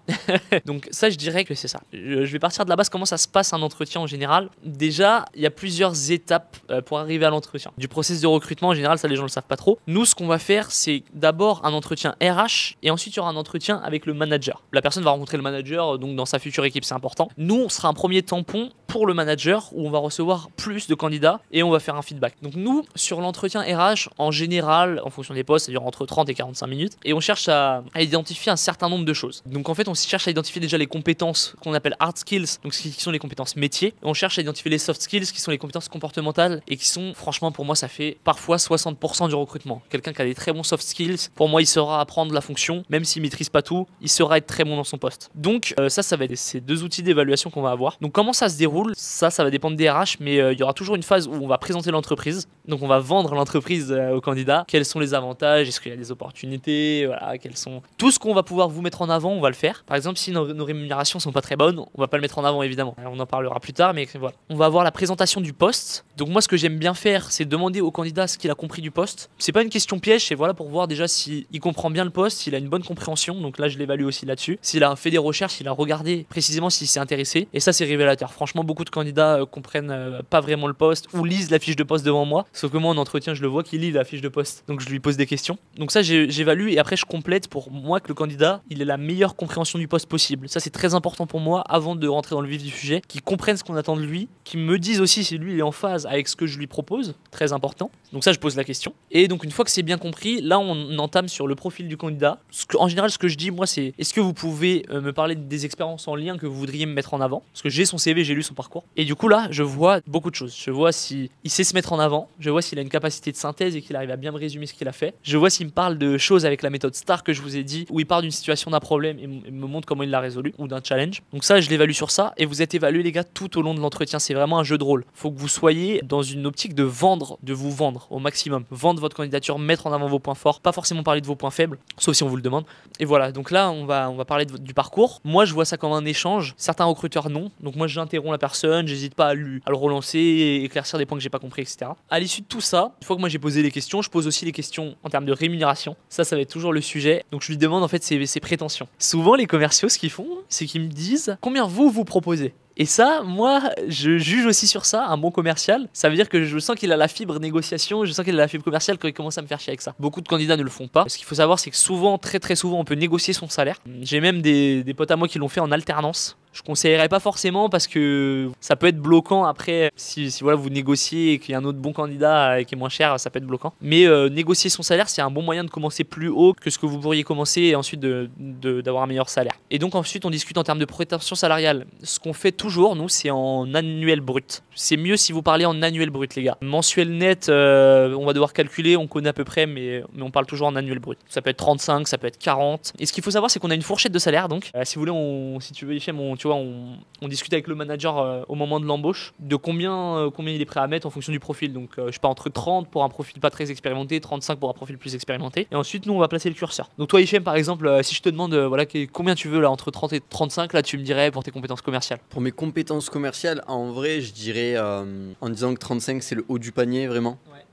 Donc ça, je dirais que c'est ça. Je vais partir de la base, comment ça se passe un entretien en général. Déjà, il y a plusieurs étapes pour arriver à l'entretien. Du processus de recrutement en général, ça les gens le savent pas trop. Nous, ce qu'on va faire, c'est d'abord un entretien RH et ensuite il y aura un entretien entretien avec le manager. La personne va rencontrer le manager donc dans sa future équipe, c'est important. Nous, on sera un premier tampon pour le manager où on va recevoir plus de candidats et on va faire un feedback. Donc nous, sur l'entretien RH, en général, en fonction des postes, ça dure entre 30 et 45 minutes et on cherche à identifier un certain nombre de choses. Donc en fait, on cherche à identifier déjà les compétences qu'on appelle hard skills, donc qui sont les compétences métiers. Et on cherche à identifier les soft skills qui sont les compétences comportementales et qui sont, franchement, pour moi, ça fait parfois 60% du recrutement. Quelqu'un qui a des très bons soft skills, pour moi, il saura apprendre la fonction, même s'il maîtrise pas tout, il saura être très bon dans son poste. Donc ça va être ces deux outils d'évaluation qu'on va avoir. Donc comment ça se déroule? Ça va dépendre des RH, mais il y aura toujours une phase où on va présenter l'entreprise. Donc on va vendre l'entreprise aux candidats. Quels sont les avantages? Est-ce qu'il y a des opportunités? Voilà, quels sont tout ce qu'on va pouvoir vous mettre en avant, on va le faire. Par exemple, si nos rémunérations sont pas très bonnes, on va pas le mettre en avant évidemment. On en parlera plus tard, mais voilà. On va avoir la présentation du poste. Donc moi, ce que j'aime bien faire, c'est demander au candidat ce qu'il a compris du poste. C'est pas une question piège, c'est voilà pour voir déjà s'il comprend bien le poste, s'il a une bonne compréhension. Donc là, je l'évalue aussi là-dessus. S'il a fait des recherches, s'il a regardé précisément s'il s'est intéressé. Et ça, c'est révélateur. Franchement, beaucoup de candidats comprennent pas vraiment le poste ou lisent la fiche de poste devant moi. Sauf que moi, en entretien, je le vois qu'il lit la fiche de poste. Donc je lui pose des questions. Donc ça, j'évalue et après, je complète pour moi que le candidat, il ait la meilleure compréhension du poste possible. Ça, c'est très important pour moi avant de rentrer dans le vif du sujet, qu'il comprenne ce qu'on attend de lui, qu'il me dise aussi si lui il est en phase avec ce que je lui propose, très important. Donc ça, je pose la question. Et donc une fois que c'est bien compris, là on entame sur le profil du candidat. En général, ce que je dis moi, c'est est-ce que vous pouvez me parler des expériences en lien que vous voudriez me mettre en avant? Parce que j'ai son CV, j'ai lu son parcours. Et du coup là, je vois beaucoup de choses. Je vois s'il sait se mettre en avant, je vois s'il a une capacité de synthèse et qu'il arrive à bien me résumer ce qu'il a fait. Je vois s'il me parle de choses avec la méthode STAR que je vous ai dit, où il part d'une situation, d'un problème et me montre comment il l'a résolu, ou d'un challenge. Donc ça, je l'évalue sur ça. Et vous êtes évalués les gars tout au long de l'entretien. C'est vraiment un jeu de rôle. Faut que vous soyez dans une optique de vous vendre au maximum. Vendre votre candidature, mettre en avant vos points forts, pas forcément parler de vos points faibles, sauf si on vous le demande. Et voilà, donc là, on va parler du parcours. Moi, je vois ça comme un échange. Certains recruteurs, non. Donc moi, j'interromps la personne, j'hésite pas à le relancer, et éclaircir des points que j'ai pas compris, etc. À l'issue de tout ça, une fois que moi j'ai posé les questions, je pose aussi les questions en termes de rémunération. Ça va être toujours le sujet. Donc je lui demande en fait ses prétentions. Souvent, les commerciaux, ce qu'ils font, c'est qu'ils me disent combien vous proposez. Et ça, moi, je juge aussi sur ça, un bon commercial. Ça veut dire que je sens qu'il a la fibre négociation, je sens qu'il a la fibre commerciale quand il commence à me faire chier avec ça. Beaucoup de candidats ne le font pas. Ce qu'il faut savoir, c'est que souvent, très souvent, on peut négocier son salaire. J'ai même des potes à moi qui l'ont fait en alternance. Je conseillerais pas forcément parce que ça peut être bloquant après si voilà, vous négociez et qu'il y a un autre bon candidat qui est moins cher, ça peut être bloquant. Mais négocier son salaire, c'est un bon moyen de commencer plus haut que ce que vous pourriez commencer et ensuite d'avoir un meilleur salaire. Et donc ensuite on discute en termes de prétention salariale. Ce qu'on fait toujours, nous, c'est en annuel brut. C'est mieux si vous parlez en annuel brut, les gars. Mensuel net, on va devoir calculer, on connaît à peu près, mais on parle toujours en annuel brut. Ça peut être 35, ça peut être 40. Et ce qu'il faut savoir, c'est qu'on a une fourchette de salaire. Donc si vous voulez, si tu veux, Hichem, on discute avec le manager au moment de l'embauche de combien il est prêt à mettre en fonction du profil. Donc je sais pas, entre 30 pour un profil pas très expérimenté, 35 pour un profil plus expérimenté. Et ensuite nous on va placer le curseur. Donc toi Hichem par exemple, si je te demande voilà, combien tu veux là entre 30 et 35, là tu me dirais pour tes compétences commerciales. Pour mes compétences commerciales, en vrai je dirais en disant que 35 c'est le haut du panier vraiment. Ouais.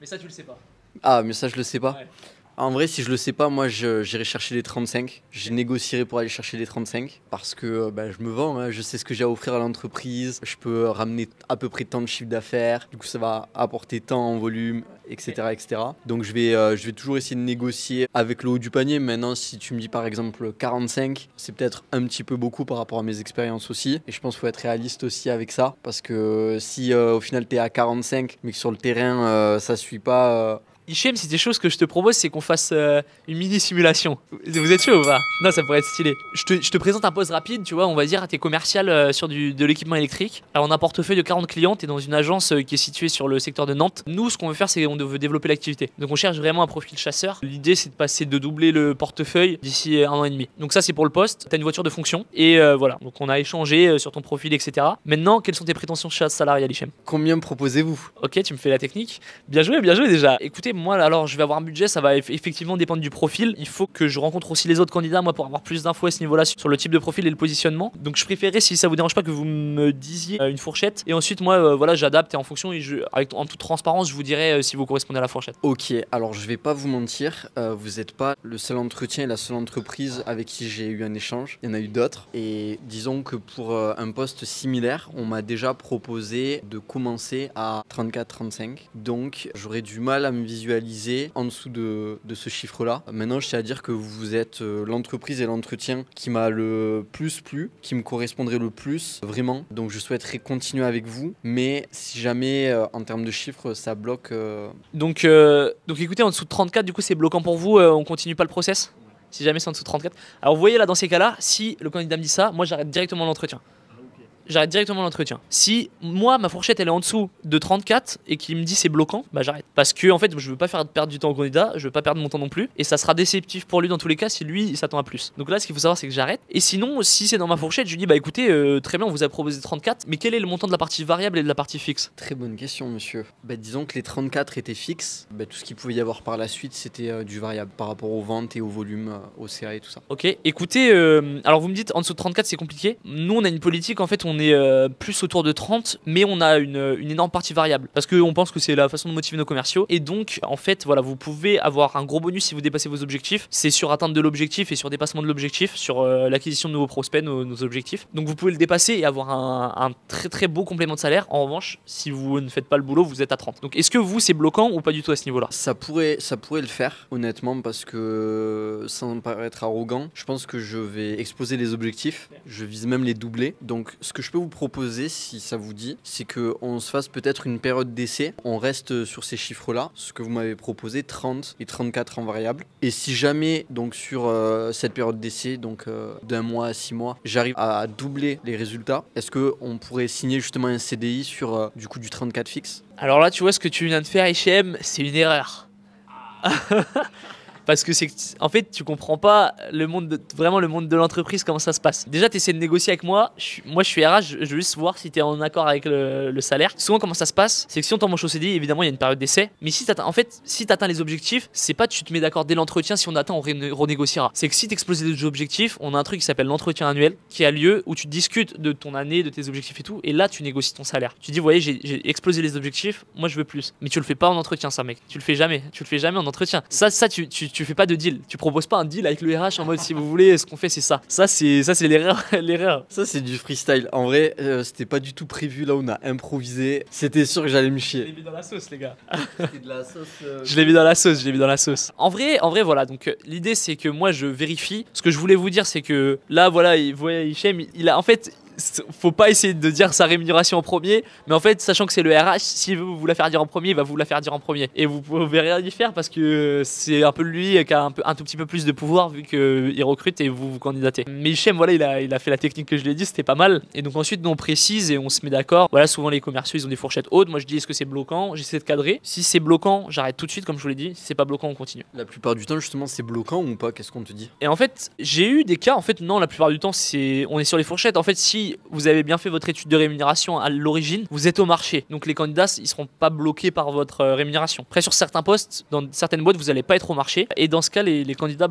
Mais ça tu le sais pas. Ah mais ça je le sais pas. Ouais. En vrai, si je le sais pas, moi j'irai chercher les 35. Je négocierai pour aller chercher les 35 parce que je me vends, hein. Je sais ce que j'ai à offrir à l'entreprise. Je peux ramener à peu près tant de chiffre d'affaires. Du coup, ça va apporter tant en volume, etc. etc. Donc je vais toujours essayer de négocier avec le haut du panier. Maintenant, si tu me dis par exemple 45, c'est peut-être un petit peu beaucoup par rapport à mes expériences aussi. Et je pense qu'il faut être réaliste aussi avec ça parce que si au final tu es à 45 mais que sur le terrain ça suit pas... Hichem, si des choses que je te propose, c'est qu'on fasse une mini simulation. Vous êtes chaud ou pas? Non, ça pourrait être stylé. Je te présente un poste rapide, tu vois, on va dire, t'es commercial sur de l'équipement électrique. Alors on a un portefeuille de 40 clients, t'es dans une agence qui est située sur le secteur de Nantes. Nous, ce qu'on veut faire, c'est qu'on veut développer l'activité. Donc on cherche vraiment un profil chasseur. L'idée, c'est de doubler le portefeuille d'ici 1 an et demi. Donc ça, c'est pour le poste. T'as une voiture de fonction. Et voilà, donc on a échangé sur ton profil, etc. Maintenant, quelles sont tes prétentions salariales, Hichem? Combien me proposez-vous? Ok, tu me fais la technique. Bien joué déjà. Écoutez, moi, alors, je vais avoir un budget, ça va effectivement dépendre du profil. Il faut que je rencontre aussi les autres candidats, moi, pour avoir plus d'infos à ce niveau-là sur le type de profil et le positionnement. Donc, je préférerais, si ça vous dérange pas, que vous me disiez une fourchette. Et ensuite, moi, voilà, j'adapte et en fonction, et en toute transparence, je vous dirai si vous correspondez à la fourchette. Ok, alors je vais pas vous mentir, vous n'êtes pas le seul entretien et la seule entreprise avec qui j'ai eu un échange. Il y en a eu d'autres. Et disons que pour un poste similaire, on m'a déjà proposé de commencer à 34-35. Donc, j'aurais du mal à me visualiser visualiser en dessous de ce chiffre-là. Maintenant, je tiens à dire que vous êtes l'entreprise et l'entretien qui m'a le plus plu, qui me correspondrait le plus, vraiment. Donc je souhaiterais continuer avec vous, mais si jamais en termes de chiffres, ça bloque... Donc écoutez, en dessous de 34, du coup c'est bloquant pour vous, on continue pas le process si jamais c'est en dessous de 34. Alors vous voyez là dans ces cas-là, si le candidat me dit ça, moi j'arrête directement l'entretien. J'arrête directement l'entretien. Si moi ma fourchette elle est en dessous de 34 et qu'il me dit c'est bloquant, bah j'arrête. Parce que en fait je veux pas faire perdre du temps au candidat, je veux pas perdre mon temps non plus, et ça sera déceptif pour lui dans tous les cas si lui il s'attend à plus. Donc là ce qu'il faut savoir c'est que j'arrête. Et sinon si c'est dans ma fourchette, je lui dis bah écoutez très bien on vous a proposé 34, mais quel est le montant de la partie variable et de la partie fixe? Très bonne question monsieur. Disons que les 34 étaient fixes, tout ce qu'il pouvait y avoir par la suite c'était du variable par rapport aux ventes et au volume, au CA et tout ça. Ok, écoutez, alors vous me dites en dessous de 34 c'est compliqué. Nous on a une politique en fait, on est plus autour de 30, mais on a une énorme partie variable parce qu'on pense que c'est la façon de motiver nos commerciaux. Et donc en fait voilà, vous pouvez avoir un gros bonus si vous dépassez vos objectifs. C'est sur atteinte de l'objectif et sur dépassement de l'objectif, sur l'acquisition de nouveaux prospects, nos objectifs. Donc vous pouvez le dépasser et avoir un très très beau complément de salaire. En revanche si vous ne faites pas le boulot vous êtes à 30. Donc est-ce que vous c'est bloquant ou pas du tout à ce niveau là? Ça pourrait le faire honnêtement, parce que sans paraître arrogant, je pense que je vais exploser les objectifs, je vise même les doubler. Donc ce que je peux vous proposer si ça vous dit, c'est qu'on se fasse peut-être une période d'essai, on reste sur ces chiffres là, ce que vous m'avez proposé, 30 et 34 en variable, et si jamais donc sur cette période d'essai, donc d'un mois à 6 mois, j'arrive à doubler les résultats, est-ce qu'on pourrait signer justement un CDI sur du coup du 34 fixe? Alors là tu vois ce que tu viens de faire Hichem, c'est une erreur. Parce que en fait tu comprends pas vraiment le monde de l'entreprise, comment ça se passe. Déjà tu essaies de négocier avec moi, je suis RH, je veux juste voir si tu es en accord avec le salaire. Souvent comment ça se passe, c'est que si on t'embauche au CDI, évidemment il y a une période d'essai, mais si t'atteins les objectifs, c'est pas tu te mets d'accord dès l'entretien, si on atteint on renégociera. C'est que si t'exploses les objectifs, on a un truc qui s'appelle l'entretien annuel qui a lieu où tu discutes de ton année, de tes objectifs et tout, et là tu négocies ton salaire. Tu dis vous voyez j'ai explosé les objectifs, moi je veux plus. Mais tu le fais pas en entretien ça mec, tu le fais jamais en entretien. Ça tu fais pas de deal, tu proposes pas un deal avec le RH en mode si vous voulez ce qu'on fait c'est ça. Ça c'est l'erreur. Ça c'est du freestyle. En vrai c'était pas du tout prévu, là on a improvisé. C'était sûr que j'allais me chier. Je l'ai mis dans la sauce les gars. C'était de la sauce. Je l'ai mis dans la sauce. En vrai voilà, donc l'idée c'est que moi je vérifie. Ce que je voulais vous dire c'est que là voilà, vous voyez Hichem, il a en fait faut pas essayer de dire sa rémunération en premier, mais en fait sachant que c'est le RH, s'il veut vous la faire dire en premier, il va vous la faire dire en premier et vous pouvez rien y faire parce que c'est un peu lui qui a un tout petit peu plus de pouvoir vu qu'il recrute et vous candidatez. Mais Hichem voilà, il a fait la technique que je l'ai dit, c'était pas mal, et donc ensuite nous on précise et on se met d'accord. Voilà, souvent les commerciaux ils ont des fourchettes hautes, moi je dis est-ce que c'est bloquant, j'essaie de cadrer. Si c'est bloquant j'arrête tout de suite comme je vous l'ai dit, si c'est pas bloquant on continue. La plupart du temps justement c'est bloquant ou pas, qu'est-ce qu'on te dit? Et en fait j'ai eu des cas, en fait non, la plupart du temps on est sur les fourchettes. En fait si vous avez bien fait votre étude de rémunération à l'origine, vous êtes au marché. Donc les candidats, ils seront pas bloqués par votre rémunération. Après, sur certains postes, dans certaines boîtes, vous n'allez pas être au marché. Et dans ce cas, les candidats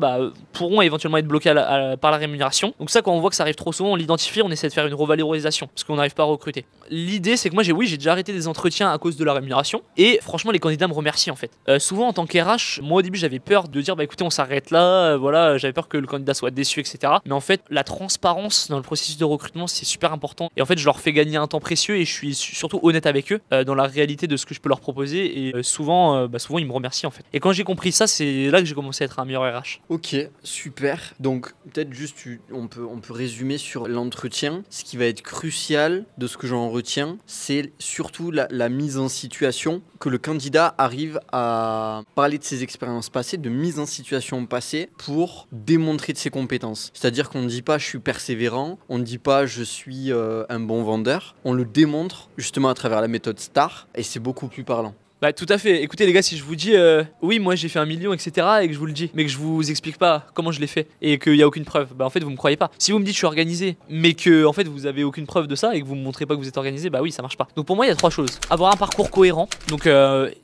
pourront éventuellement être bloqués par la rémunération. Donc ça, quand on voit que ça arrive trop souvent, on l'identifie, on essaie de faire une revalorisation parce qu'on n'arrive pas à recruter. L'idée, c'est que moi, j'ai déjà arrêté des entretiens à cause de la rémunération. Et franchement, les candidats me remercient en fait. Souvent, en tant qu'RH, moi au début, j'avais peur de dire, écoutez, on s'arrête là. Voilà, j'avais peur que le candidat soit déçu, etc. Mais en fait, la transparence dans le processus de recrutement, c'est super important. Et en fait je leur fais gagner un temps précieux et je suis surtout honnête avec eux dans la réalité de ce que je peux leur proposer, et souvent ils me remercient en fait. Et quand j'ai compris ça, c'est là que j'ai commencé à être un meilleur RH. Ok, super. Donc peut-être juste on peut résumer sur l'entretien. Ce qui va être crucial de ce que j'en retiens, c'est surtout la mise en situation, que le candidat arrive à parler de ses expériences passées, de mise en situation passée pour démontrer de ses compétences. C'est-à-dire qu'on ne dit pas je suis persévérant, on ne dit pas je suis un bon vendeur, on le démontre justement à travers la méthode STAR, et c'est beaucoup plus parlant. Tout à fait. Écoutez les gars, si je vous dis oui moi j'ai fait 1 million etc et que je vous le dis mais que je vous explique pas comment je l'ai fait et qu'il y a aucune preuve, en fait vous me croyez pas. Si vous me dites je suis organisé mais que en fait vous avez aucune preuve de ça et que vous me montrez pas que vous êtes organisé, oui ça marche pas. Donc pour moi il y a 3 choses. Avoir un parcours cohérent, donc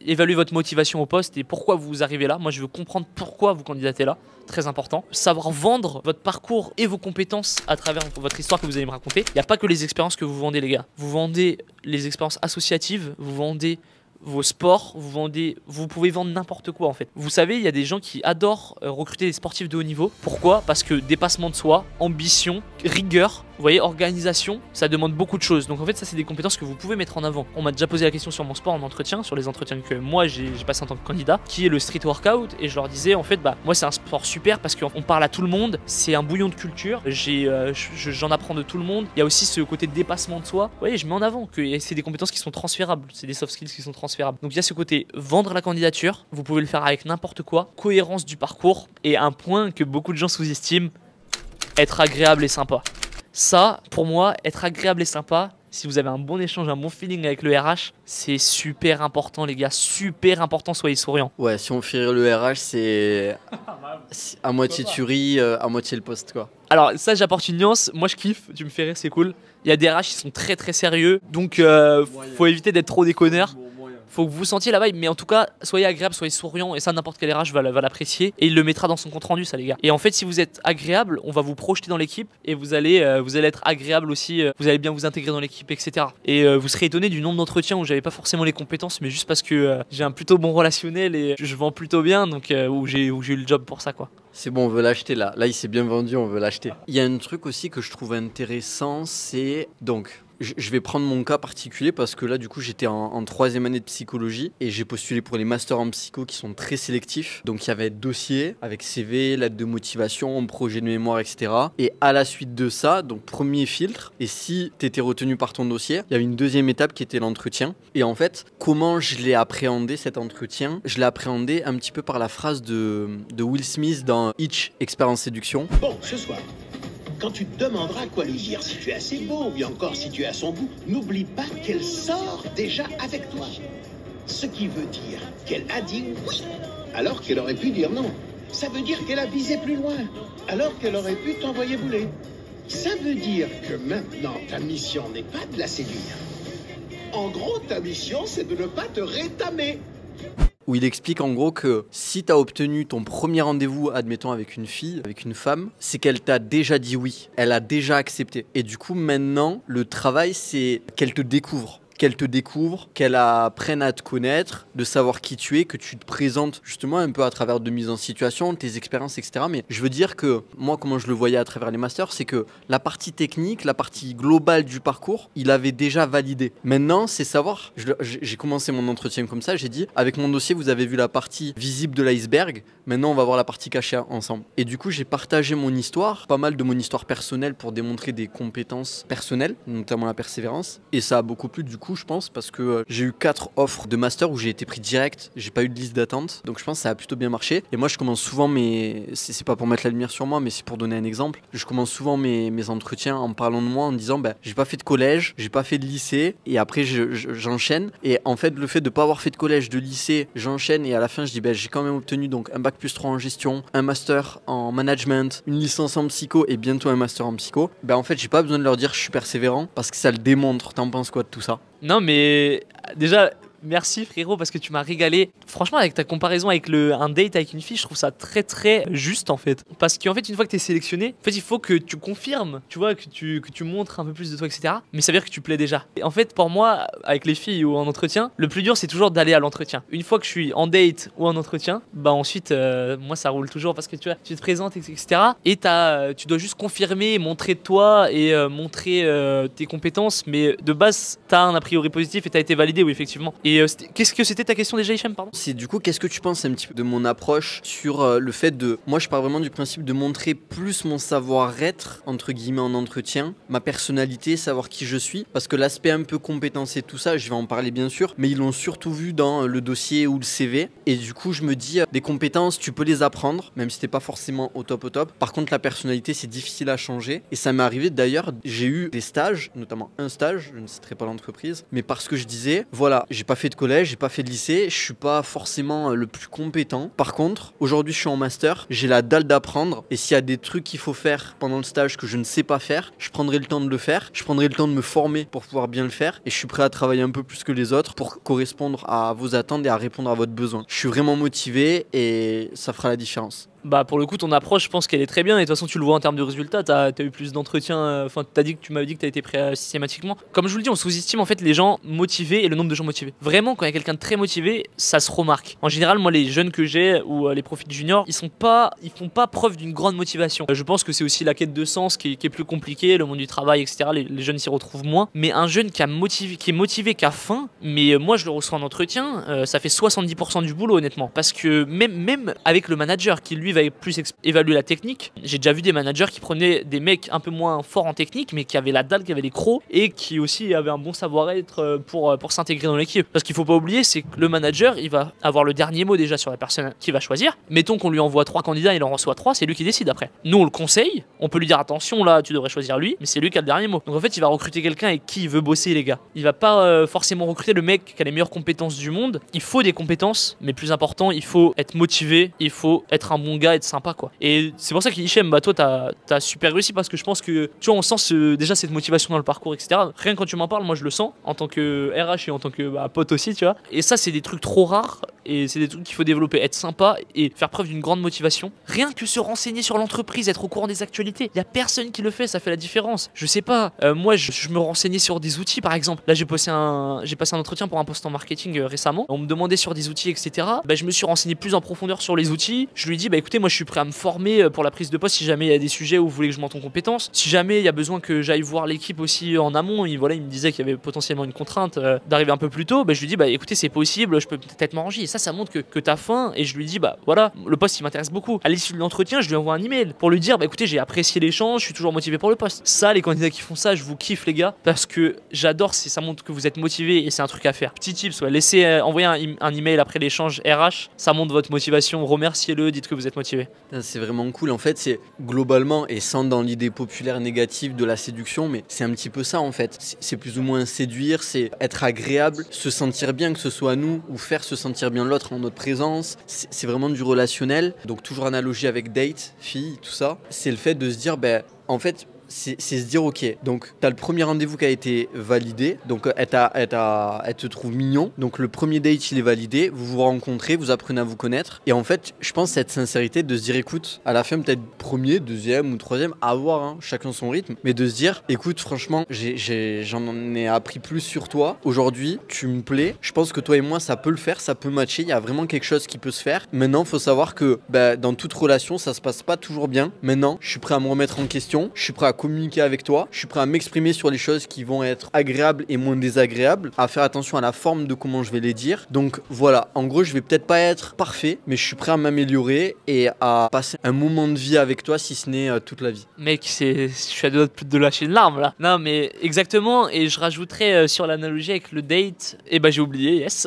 évaluer votre motivation au poste et pourquoi vous arrivez là. Moi je veux comprendre pourquoi vous candidatez là, très important. Savoir vendre votre parcours et vos compétences à travers votre histoire que vous allez me raconter. Il n'y a pas que les expériences que vous vendez les gars, vous vendez les expériences associatives, vous vendez vos sports, vous pouvez vendre n'importe quoi en fait. Vous savez, il y a des gens qui adorent recruter des sportifs de haut niveau. Pourquoi? Parce que dépassement de soi, ambition, rigueur, vous voyez, organisation, ça demande beaucoup de choses. Donc en fait, ça c'est des compétences que vous pouvez mettre en avant. On m'a déjà posé la question sur mon sport en entretien, sur les entretiens que moi j'ai passé en tant que candidat, qui est le street workout, et je leur disais en fait, moi c'est un sport super parce qu'on parle à tout le monde, c'est un bouillon de culture, j'en apprends de tout le monde. Il y a aussi ce côté de dépassement de soi. Vous voyez, je mets en avant que c'est des compétences qui sont transférables, c'est des soft skills qui sont transférables. Donc il y a ce côté vendre la candidature, vous pouvez le faire avec n'importe quoi, cohérence du parcours, et un point que beaucoup de gens sous-estiment, être agréable et sympa. Ça, pour moi, être agréable et sympa, si vous avez un bon échange, un bon feeling avec le RH, c'est super important les gars, super important, soyez souriants. Ouais, si on fait rire le RH, c'est à moitié tuerie, à moitié le poste quoi. Alors ça, j'apporte une nuance, moi je kiffe, tu me fais rire, c'est cool. Il y a des RH qui sont très très sérieux, donc faut éviter d'être trop déconneur. Faut que vous sentiez la vibe, mais en tout cas, soyez agréable, soyez souriant, et ça, n'importe quel RH va l'apprécier, et il le mettra dans son compte rendu, ça les gars. Et en fait, si vous êtes agréable, on va vous projeter dans l'équipe, et vous allez être agréable aussi, vous allez bien vous intégrer dans l'équipe, etc. Et vous serez étonné du nombre d'entretiens où j'avais pas forcément les compétences, mais juste parce que j'ai un plutôt bon relationnel et je vends plutôt bien, donc où j'ai eu le job pour ça, quoi. C'est bon, on veut l'acheter là. Là, il s'est bien vendu, on veut l'acheter. Il y a un truc aussi que je trouve intéressant, c'est donc. Je vais prendre mon cas particulier parce que là, du coup, j'étais en 3e année de psychologie et j'ai postulé pour les masters en psycho qui sont très sélectifs. Donc, il y avait dossier avec CV, lettre de motivation, projet de mémoire, etc. Et à la suite de ça, donc premier filtre, et si tu étais retenu par ton dossier, il y avait une deuxième étape qui était l'entretien. Et en fait, comment je l'ai appréhendé cet entretien? Je l'ai appréhendé un petit peu par la phrase de Will Smith dans Hitch, Expérience Séduction. Bon, ce soir, quand tu te demanderas quoi lui dire, si tu es assez beau ou bien encore si tu es à son goût, n'oublie pas qu'elle sort déjà avec toi. Ce qui veut dire qu'elle a dit oui, alors qu'elle aurait pu dire non. Ça veut dire qu'elle a visé plus loin, alors qu'elle aurait pu t'envoyer bouler. Ça veut dire que maintenant, ta mission n'est pas de la séduire. En gros, ta mission, c'est de ne pas te rétamer. Où il explique en gros que si tu as obtenu ton premier rendez-vous, admettons avec une fille, avec une femme, c'est qu'elle t'a déjà dit oui, elle a déjà accepté. Et du coup maintenant, le travail c'est qu'elle te découvre. Qu'elle apprenne à te connaître, de savoir qui tu es, que tu te présentes justement un peu à travers de mise en situation, tes expériences, etc. Mais je veux dire que moi, comment je le voyais à travers les masters, c'est que la partie technique, la partie globale du parcours, il avait déjà validé. Maintenant, c'est savoir, j'ai commencé mon entretien comme ça, j'ai dit, avec mon dossier, vous avez vu la partie visible de l'iceberg, maintenant on va voir la partie cachée ensemble. Et du coup, j'ai partagé mon histoire, pas mal de mon histoire personnelle pour démontrer des compétences personnelles, notamment la persévérance. Et ça a beaucoup plu du coup, je pense, parce que j'ai eu 4 offres de master où j'ai été pris direct, j'ai pas eu de liste d'attente, donc je pense que ça a plutôt bien marché. Et moi je commence souvent c'est pas pour mettre la lumière sur moi, mais c'est pour donner un exemple, je commence souvent mes entretiens en parlant de moi, en disant j'ai pas fait de collège, j'ai pas fait de lycée, et après j'enchaîne. Et en fait le fait de pas avoir fait de collège, de lycée, j'enchaîne, et à la fin je dis j'ai quand même obtenu donc un bac+3 en gestion, un master en management, une licence en psycho et bientôt un master en psycho. En fait j'ai pas besoin de leur dire je suis persévérant, parce que ça le démontre. T'en penses quoi de tout ça? Non mais déjà merci frérot parce que tu m'as régalé. Franchement avec ta comparaison avec un date avec une fille, je trouve ça très très juste en fait. Parce qu'en fait une fois que tu es sélectionné, en fait il faut que tu confirmes, tu vois, que tu montres un peu plus de toi, etc. Mais ça veut dire que tu plais déjà. Et en fait pour moi, avec les filles ou en entretien, le plus dur c'est toujours d'aller à l'entretien. Une fois que je suis en date ou en entretien, ensuite moi ça roule toujours parce que tu vois, tu te présentes, etc. Et tu dois juste confirmer, montrer de toi et montrer tes compétences. Mais de base, t'as un a priori positif et t'as été validé, oui effectivement. Et qu'est-ce que c'était ta question déjà, Hicham, pardon? C'est du coup, qu'est-ce que tu penses un petit peu de mon approche sur le fait de... Moi, je pars vraiment du principe de montrer plus mon savoir-être, entre guillemets, en entretien, ma personnalité, savoir qui je suis, parce que l'aspect un peu compétence et tout ça, je vais en parler bien sûr, mais ils l'ont surtout vu dans le dossier ou le CV. Et du coup, je me dis, des compétences, tu peux les apprendre, même si t'es pas forcément au top. Par contre, la personnalité, c'est difficile à changer. Et ça m'est arrivé d'ailleurs, j'ai eu des stages, notamment un stage, je ne citerai pas l'entreprise, mais parce que je disais, voilà, j'ai pas fait de collège, j'ai pas fait de lycée, je suis pas forcément le plus compétent. Par contre, aujourd'hui je suis en master, j'ai la dalle d'apprendre, et s'il y a des trucs qu'il faut faire pendant le stage que je ne sais pas faire, je prendrai le temps de le faire, je prendrai le temps de me former pour pouvoir bien le faire, et je suis prêt à travailler un peu plus que les autres pour correspondre à vos attentes et à répondre à votre besoin. Je suis vraiment motivé et ça fera la différence. Bah pour le coup ton approche je pense qu'elle est très bien et de toute façon tu le vois en termes de résultats, t'as eu plus d'entretiens, enfin tu m'avais dit que t'as été prêt systématiquement. Comme je vous le dis, on sous-estime en fait les gens motivés et le nombre de gens motivés. Vraiment quand il y a quelqu'un de très motivé, ça se remarque. En général moi les jeunes que j'ai ou les profils juniors, ils font pas preuve d'une grande motivation. Je pense que c'est aussi la quête de sens qui est plus compliquée, le monde du travail etc. Les jeunes s'y retrouvent moins. Mais un jeune qui est motivé, qui a faim, mais moi je le reçois en entretien, ça fait 70% du boulot honnêtement. Parce que même avec le manager qui lui va plus évaluer la technique, j'ai déjà vu des managers qui prenaient des mecs un peu moins forts en technique mais qui avaient la dalle, qui avaient les crocs et qui aussi avaient un bon savoir-être pour s'intégrer dans l'équipe. Parce qu'il faut pas oublier, c'est que le manager il va avoir le dernier mot déjà sur la personne qu'il va choisir. Mettons qu'on lui envoie 3 candidats, il en reçoit 3, c'est lui qui décide après. Nous on le conseille, on peut lui dire attention là tu devrais choisir lui, mais c'est lui qui a le dernier mot. Donc en fait il va recruter quelqu'un avec qui il veut bosser les gars. Il va pas forcément recruter le mec qui a les meilleures compétences du monde. Il faut des compétences, mais plus important il faut être motivé, il faut être un bon gars, être sympa quoi. Et c'est pour ça qu'Hichem, bah toi t'as super réussi parce que je pense que tu vois on sent déjà cette motivation dans le parcours etc. Rien que quand tu m'en parles, moi je le sens en tant que RH et en tant que pote aussi tu vois. Et ça c'est des trucs trop rares et c'est des trucs qu'il faut développer, être sympa et faire preuve d'une grande motivation. Rien que se renseigner sur l'entreprise, être au courant des actualités. Il y a personne qui le fait, ça fait la différence. Je sais pas, moi je me renseignais sur des outils par exemple. Là j'ai passé un entretien pour un poste en marketing récemment. On me demandait sur des outils etc. Bah, je me suis renseigné plus en profondeur sur les outils. Je lui ai dit bah écoutez moi je suis prêt à me former pour la prise de poste si jamais il y a des sujets où vous voulez que je monte en compétences. Si jamais il y a besoin que j'aille voir l'équipe aussi en amont, il me disait qu'il y avait potentiellement une contrainte d'arriver un peu plus tôt. Bah, je lui ai dit bah écoutez c'est possible, je peux peut-être m'arranger. Et ça montre que t'as faim. Et je lui dis bah voilà, le poste il m'intéresse beaucoup. À l'issue de l'entretien je lui envoie un email pour lui dire bah écoutez j'ai apprécié l'échange, je suis toujours motivé pour le poste. Ça les candidats qui font ça, je vous kiffe les gars parce que j'adore, ça montre que vous êtes motivé et c'est un truc à faire. Petit tips, laissez envoyer un email après l'échange RH, ça montre votre motivation, remerciez-le, dites que vous êtes motivé. C'est vraiment cool en fait, c'est globalement et sans dans l'idée populaire négative de la séduction, mais c'est un petit peu ça en fait. C'est plus ou moins séduire, c'est être agréable, se sentir bien, que ce soit nous ou faire se sentir bien l'autre en notre présence. C'est vraiment du relationnel, donc toujours analogie avec date, fille, tout ça. C'est le fait de se dire en fait c'est se dire ok, donc t'as le premier rendez-vous qui a été validé, donc elle te trouve mignon, donc le premier date il est validé, vous vous rencontrez, vous apprenez à vous connaître, et en fait je pense cette sincérité de se dire écoute, à la fin peut-être premier, deuxième ou troisième, à voir hein, chacun son rythme, mais de se dire écoute franchement j'en ai appris plus sur toi, aujourd'hui tu me plais, je pense que toi et moi ça peut le faire, ça peut matcher, il y a vraiment quelque chose qui peut se faire. Maintenant faut savoir que dans toute relation ça se passe pas toujours bien, maintenant je suis prêt à me remettre en question, je suis prêt à communiquer avec toi, je suis prêt à m'exprimer sur les choses qui vont être agréables et moins désagréables, à faire attention à la forme de comment je vais les dire. Donc voilà, en gros je vais peut-être pas être parfait, mais je suis prêt à m'améliorer et à passer un moment de vie avec toi, si ce n'est toute la vie. Mec, je suis à deux doigts de lâcher une larme là. Non mais exactement, et je rajouterais sur l'analogie avec le date, et j'ai oublié, yes.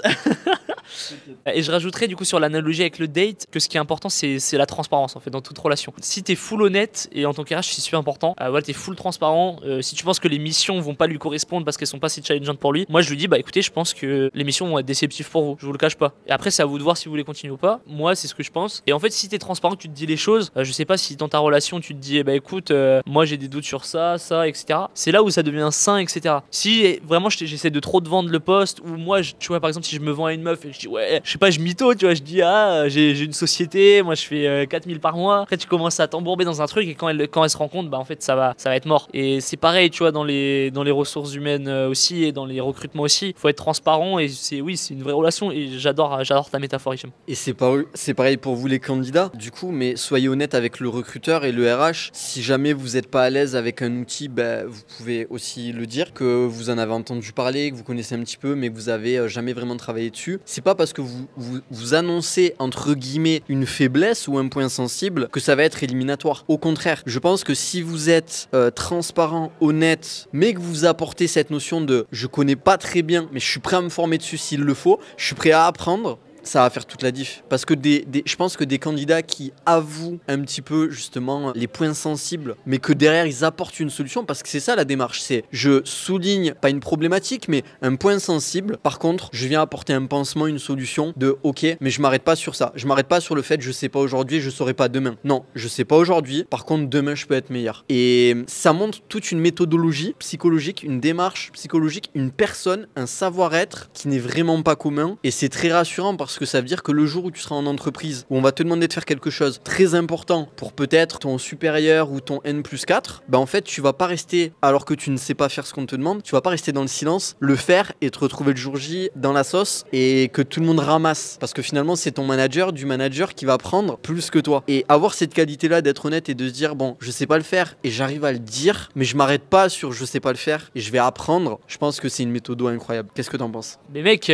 Et je rajouterais du coup sur l'analogie avec le date que ce qui est important c'est la transparence en fait dans toute relation. Si t'es full honnête, et en tant qu'RH c'est super important, voilà, t'es full transparent, si tu penses que les missions vont pas lui correspondre parce qu'elles sont pas assez challengeantes pour lui, moi je lui dis écoutez je pense que les missions vont être déceptives pour vous, je vous le cache pas. Et après c'est à vous de voir si vous voulez continuer ou pas, moi c'est ce que je pense. Et en fait si t'es transparent, tu te dis les choses, je sais pas si dans ta relation tu te dis écoute moi j'ai des doutes sur ça, etc. C'est là où ça devient sain, etc. Si vraiment j'essaie de trop te vendre le poste, ou moi tu vois par exemple si je me vends à une meuf et je dis ouais je sais pas je mytho, tu vois, je dis j'ai une société, moi je fais 4000 par mois, après tu commences à t'embourber dans un truc et quand elle se rend compte en fait ça va être mort. Et c'est pareil tu vois dans les ressources humaines aussi et dans les recrutements aussi, faut être transparent et c'est une vraie relation et j'adore ta métaphore Hichem. Et c'est pareil pour vous les candidats du coup, mais soyez honnête avec le recruteur et le RH. Si jamais vous n'êtes pas à l'aise avec un outil, vous pouvez aussi le dire, que vous en avez entendu parler, que vous connaissez un petit peu mais que vous avez jamais vraiment travaillé dessus. C'est pas parce que vous annoncez entre guillemets une faiblesse ou un point sensible que ça va être éliminatoire. Au contraire, je pense que si vous êtes transparent, honnête, mais que vous apportez cette notion de je connais pas très bien mais je suis prêt à me former dessus s'il le faut, je suis prêt à apprendre, ça va faire toute la diff. Parce que je pense que des candidats qui avouent un petit peu justement les points sensibles, mais que derrière ils apportent une solution, parce que c'est ça la démarche, c'est je souligne pas une problématique, mais un point sensible. Par contre, je viens apporter un pansement, une solution de ok, mais je m'arrête pas sur ça. Je m'arrête pas sur le fait je sais pas aujourd'hui, je saurai pas demain. Non, je sais pas aujourd'hui, par contre demain je peux être meilleur. Et ça montre toute une méthodologie psychologique, une démarche psychologique, une personne, un savoir-être qui n'est vraiment pas commun. Et c'est très rassurant parce parce que ça veut dire que le jour où tu seras en entreprise, où on va te demander de faire quelque chose très important pour peut-être ton supérieur ou ton N+4, bah en fait tu vas pas rester, alors que tu ne sais pas faire ce qu'on te demande, tu vas pas rester dans le silence, le faire et te retrouver le jour J dans la sauce et que tout le monde ramasse. Parce que finalement c'est ton manager du manager qui va prendre plus que toi. Et avoir cette qualité-là d'être honnête et de se dire bon, je sais pas le faire et j'arrive à le dire, mais je m'arrête pas sur je sais pas le faire et je vais apprendre, je pense que c'est une méthode incroyable. Qu'est-ce que t'en penses? Mais mec,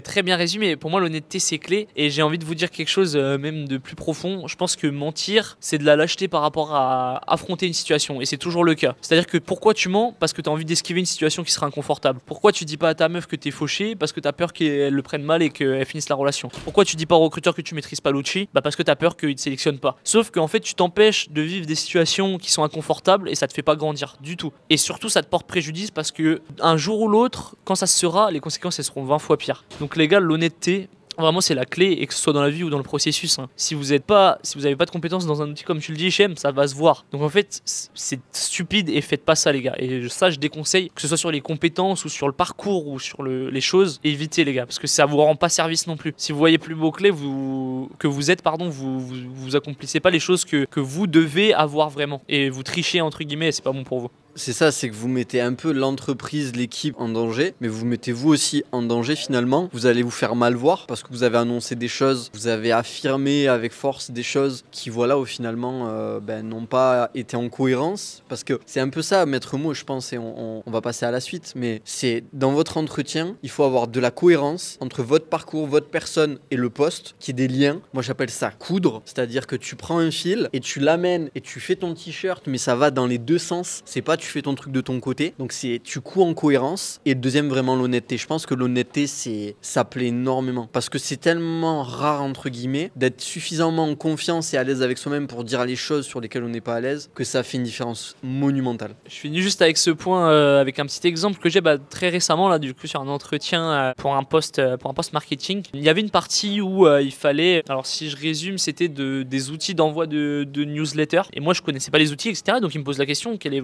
très bien résumé. Pour moi, l'honnêteté, c'est clé. Et j'ai envie de vous dire quelque chose même de plus profond. Je pense que mentir, c'est de la lâcheté par rapport à affronter une situation. Et c'est toujours le cas. C'est-à-dire que pourquoi tu mens? Parce que tu as envie d'esquiver une situation qui sera inconfortable. Pourquoi tu dis pas à ta meuf que t'es fauché? Parce que t'as peur qu'elle le prenne mal et qu'elle finisse la relation. Pourquoi tu dis pas au recruteur que tu maîtrises pas l'outil? Bah parce que t'as peur qu'il te sélectionne pas. Sauf qu'en fait, tu t'empêches de vivre des situations qui sont inconfortables et ça te fait pas grandir du tout. Et surtout, ça te porte préjudice parce que un jour ou l'autre, quand ça se sera, les conséquences elles seront 20 fois pires. Donc les gars, l'honnêteté, vraiment c'est la clé, et que ce soit dans la vie ou dans le processus. Si vous avez pas de compétences dans un outil comme tu le dis, Hichem, ça va se voir. Donc en fait, c'est stupide et faites pas ça les gars. Et ça, je déconseille, que ce soit sur les compétences ou sur le parcours ou sur les choses, évitez les gars, parce que ça vous rend pas service non plus. Si vous voyez plus beau que vous êtes, vous accomplissez pas les choses que vous devez avoir vraiment. Et vous trichez entre guillemets, et c'est pas bon pour vous. C'est ça, c'est que vous mettez un peu l'entreprise, l'équipe en danger, mais vous mettez vous aussi en danger finalement. Vous allez vous faire mal voir parce que vous avez annoncé des choses, vous avez affirmé avec force des choses qui, voilà, au finalement n'ont pas été en cohérence. Parce que c'est un peu ça, maître mot, je pense, et on va passer à la suite. Mais c'est dans votre entretien, il faut avoir de la cohérence entre votre parcours, votre personne et le poste, qui est des liens. Moi, j'appelle ça coudre, c'est-à-dire que tu prends un fil et tu l'amènes et tu fais ton t-shirt, mais ça va dans les deux sens. C'est pas tu fais ton truc de ton côté, donc c'est tu couds en cohérence. Et deuxième, vraiment l'honnêteté. Je pense que l'honnêteté, ça plaît énormément parce que c'est tellement rare entre guillemets d'être suffisamment en confiance et à l'aise avec soi-même pour dire les choses sur lesquelles on n'est pas à l'aise, que ça fait une différence monumentale. Je finis juste avec ce point, avec un petit exemple que j'ai très récemment là, du coup, sur un entretien pour un poste marketing. Il y avait une partie où il fallait, alors si je résume, c'était des outils d'envoi de newsletter, et moi je connaissais pas les outils, etc. Donc il me pose la question, quel est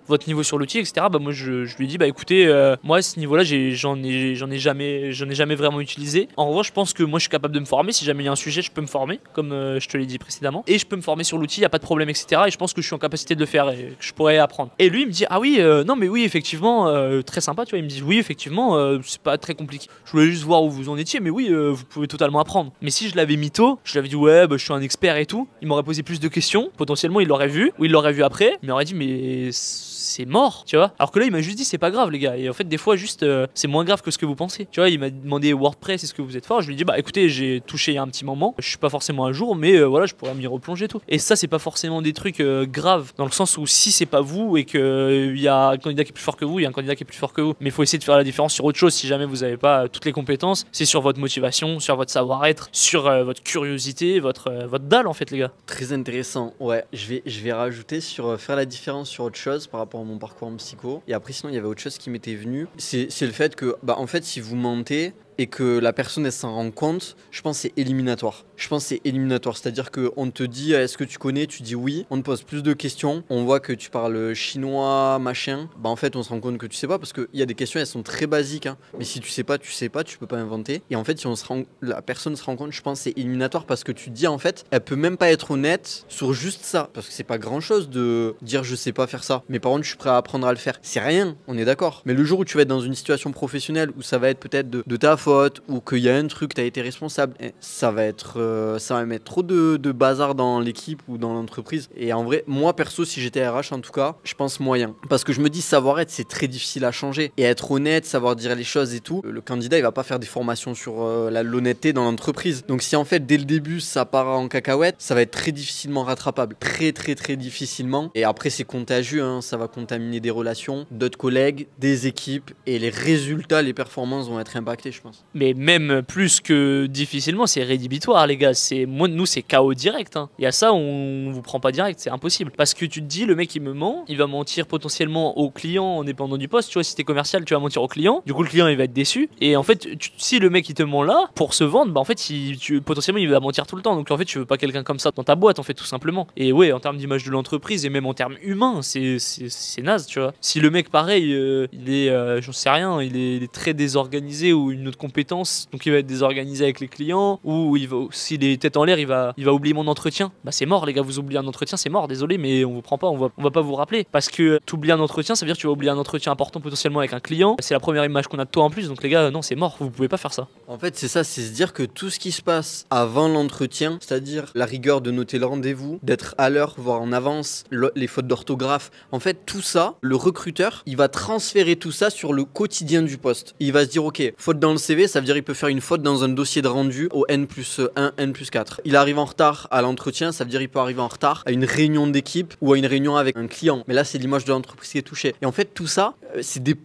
votre niveau sur l'outil, etc. Bah moi je lui dis, bah écoutez, moi à ce niveau-là j'en ai jamais vraiment utilisé. En revanche, je pense que moi je suis capable de me former. Si jamais il y a un sujet, je peux me former, comme je te l'ai dit précédemment, et je peux me former sur l'outil, il y a pas de problème, etc. Et je pense que je suis en capacité de le faire et que je pourrais apprendre. Et lui il me dit, ah oui, non mais oui effectivement, très sympa, tu vois. Il me dit, oui effectivement, c'est pas très compliqué. Je voulais juste voir où vous en étiez, mais oui, vous pouvez totalement apprendre. Mais si je l'avais mytho, je lui avais dit, ouais, bah, je suis un expert et tout, il m'aurait posé plus de questions. Potentiellement il l'aurait vu, ou il l'aurait vu après, il m'aurait dit, mais c'est mort, tu vois. Alors que là il m'a juste dit, c'est pas grave les gars. Et en fait des fois juste c'est moins grave que ce que vous pensez, tu vois. Il m'a demandé WordPress, est-ce que vous êtes fort? Je lui ai dit, bah écoutez, j'ai touché il y a un petit moment, je suis pas forcément à jour, mais voilà, je pourrais m'y replonger tout. Et ça, c'est pas forcément des trucs graves, dans le sens où si c'est pas vous et que il y a un candidat qui est plus fort que vous, il y a un candidat qui est plus fort que vous, mais il faut essayer de faire la différence sur autre chose. Si jamais vous avez pas toutes les compétences, c'est sur votre motivation, sur votre savoir-être, sur votre curiosité, votre dalle en fait les gars. Très intéressant, ouais. Je vais rajouter sur faire la différence sur autre chose par rapport à mon parcours en psycho. Et après sinon il y avait autre chose qui m'était venu, c'est le fait que bah en fait si vous mentez et que la personne elle s'en rend compte, je pense que c'est éliminatoire. C'est-à-dire qu'on te dit est-ce que tu connais, tu dis oui, on te pose plus de questions, on voit que tu parles chinois, machin, bah en fait on se rend compte que tu sais pas, parce qu'il y a des questions, elles sont très basiques, hein. Mais si tu sais pas, tu peux pas inventer. Et en fait si la personne se rend compte, je pense que c'est éliminatoire, parce que tu te dis en fait, elle peut même pas être honnête sur juste ça, parce que c'est pas grand chose de dire je sais pas faire ça, mais par contre je suis prêt à apprendre à le faire. C'est rien, on est d'accord. Mais le jour où tu vas être dans une situation professionnelle où ça va être peut-être de ta faute, ou qu'il y a un truc, tu as été responsable, ça va mettre trop de bazar dans l'équipe ou dans l'entreprise. Et en vrai, moi perso, si j'étais RH en tout cas, je pense moyen. Parce que je me dis, savoir-être, c'est très difficile à changer. Et être honnête, savoir dire les choses et tout, le candidat, il va pas faire des formations sur l'honnêteté dans l'entreprise. Donc si en fait, dès le début, ça part en cacahuète, ça va être très difficilement rattrapable. Très difficilement. Et après, c'est contagieux, hein, ça va contaminer des relations, d'autres collègues, des équipes, et les résultats, les performances vont être impactés, je pense. Mais même plus que difficilement, c'est rédhibitoire les gars. Nous c'est KO direct, hein. Et à ça on vous prend pas direct, c'est impossible. Parce que tu te dis, le mec il me ment, il va mentir potentiellement au client en dépendant du poste. Tu vois, si t'es commercial, tu vas mentir au client. Du coup le client il va être déçu. Et en fait si le mec il te ment là pour se vendre, bah en fait potentiellement il va mentir tout le temps. Donc en fait tu veux pas quelqu'un comme ça dans ta boîte en fait, tout simplement. Et ouais, en termes d'image de l'entreprise et même en termes humains, c'est naze, tu vois. Si le mec pareil il est j'en sais rien, il est très désorganisé, ou une autre compétences, donc il va être désorganisé avec les clients, ou s'il est tête en l'air, il va oublier mon entretien. Bah c'est mort les gars, vous oubliez un entretien, c'est mort, désolé, mais on vous prend pas, on va pas vous rappeler. Parce que t'oublies un entretien, ça veut dire que tu vas oublier un entretien important potentiellement avec un client. C'est la première image qu'on a de toi en plus, donc les gars, non, c'est mort, vous pouvez pas faire ça. En fait, c'est ça, c'est se dire que tout ce qui se passe avant l'entretien, c'est-à-dire la rigueur de noter le rendez-vous, d'être à l'heure, voire en avance, les fautes d'orthographe, en fait, tout ça, le recruteur, il va transférer tout ça sur le quotidien du poste. Il va se dire, ok, faute dans le CV, ça veut dire il peut faire une faute dans un dossier de rendu au N+1, N+4. Il arrive en retard à l'entretien, ça veut dire il peut arriver en retard à une réunion d'équipe ou à une réunion avec un client. Mais là, c'est l'image de l'entreprise qui est touchée. Et en fait, tout ça,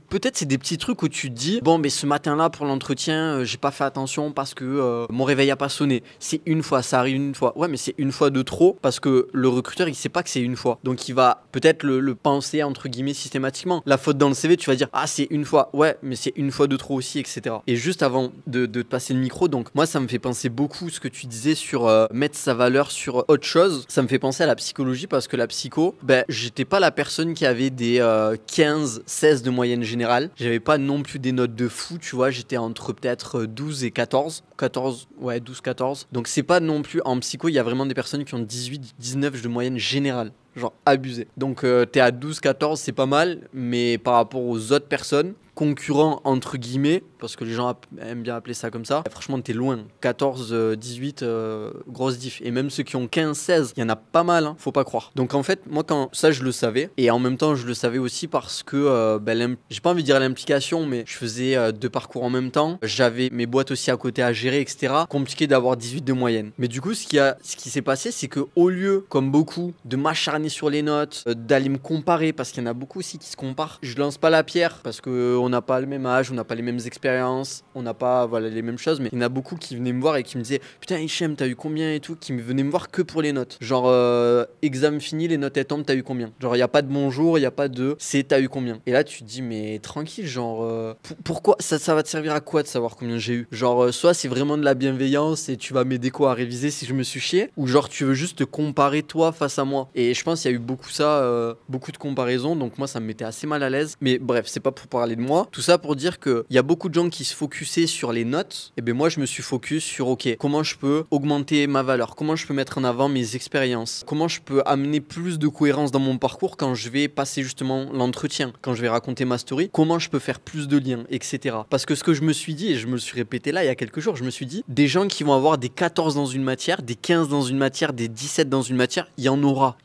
peut-être c'est des petits trucs où tu te dis, bon, mais ce matin-là, pour l'entretien, j'ai pas fait attention parce que mon réveil a pas sonné. C'est une fois, ça arrive une fois. Ouais, mais c'est une fois de trop parce que le recruteur, il sait pas que c'est une fois. Donc, il va peut-être le penser, entre guillemets, systématiquement. La faute dans le CV, tu vas dire, ah, c'est une fois. Ouais, mais c'est une fois de trop aussi, etc. Et juste avant de te passer le micro, donc, moi, ça me fait penser beaucoup ce que tu disais sur mettre sa valeur sur autre chose. Ça me fait penser à la psychologie parce que la psycho, ben, j'étais pas la personne qui avait des 15, 16 de moyenne générale. J'avais pas non plus des notes de fou, tu vois. J'étais entre peut-être 12 et 14. 14, ouais, 12, 14. Donc, c'est pas non plus. En psycho, il y a vraiment des personnes qui ont 18, 19 de moyenne générale. Genre abusé. Donc, t'es à 12, 14, c'est pas mal. Mais par rapport aux autres personnes, concurrents entre guillemets, parce que les gens aiment bien appeler ça comme ça, franchement t'es loin. 14, 18, grosse diff. Et même ceux qui ont 15, 16, il y en a pas mal, hein, faut pas croire. Donc en fait, moi quand ça je le savais, et en même temps je le savais aussi parce que, j'ai pas envie de dire l'implication, mais je faisais 2 parcours en même temps, j'avais mes boîtes aussi à côté à gérer, etc. Compliqué d'avoir 18 de moyenne. Mais du coup, ce qui s'est passé, c'est que au lieu, comme beaucoup, de m'acharner sur les notes, d'aller me comparer, parce qu'il y en a beaucoup aussi qui se comparent, je lance pas la pierre, parce que on n'a pas le même âge, on n'a pas les mêmes expériences, on n'a pas les mêmes choses, mais il y en a beaucoup qui venaient me voir et qui me disaient putain Hichem, t'as eu combien et tout, qui me venaient me voir que pour les notes. Genre examen fini, les notes elles tombent, t'as eu combien. Genre il n'y a pas de bonjour, il n'y a pas de c'est t'as eu combien. Et là tu te dis mais tranquille, genre pourquoi ça va te servir à quoi de savoir combien j'ai eu. Genre soit c'est vraiment de la bienveillance et tu vas m'aider quoi à réviser si je me suis chié, ou genre tu veux juste te comparer toi face à moi. Et je pense qu'il y a eu beaucoup ça, beaucoup de comparaisons, donc moi ça me mettait assez mal à l'aise. Mais bref, c'est pas pour parler de moi. Tout ça pour dire qu'il y a beaucoup de gens qui se focusaient sur les notes. Et bien moi je me suis focus sur ok, comment je peux augmenter ma valeur, comment je peux mettre en avant mes expériences, comment je peux amener plus de cohérence dans mon parcours quand je vais passer justement l'entretien, quand je vais raconter ma story, comment je peux faire plus de liens, etc. Parce que ce que je me suis dit, et je me le suis répété là il y a quelques jours, je me suis dit, des gens qui vont avoir des 14 dans une matière, des 15 dans une matière, des 17 dans une matière, il y en aura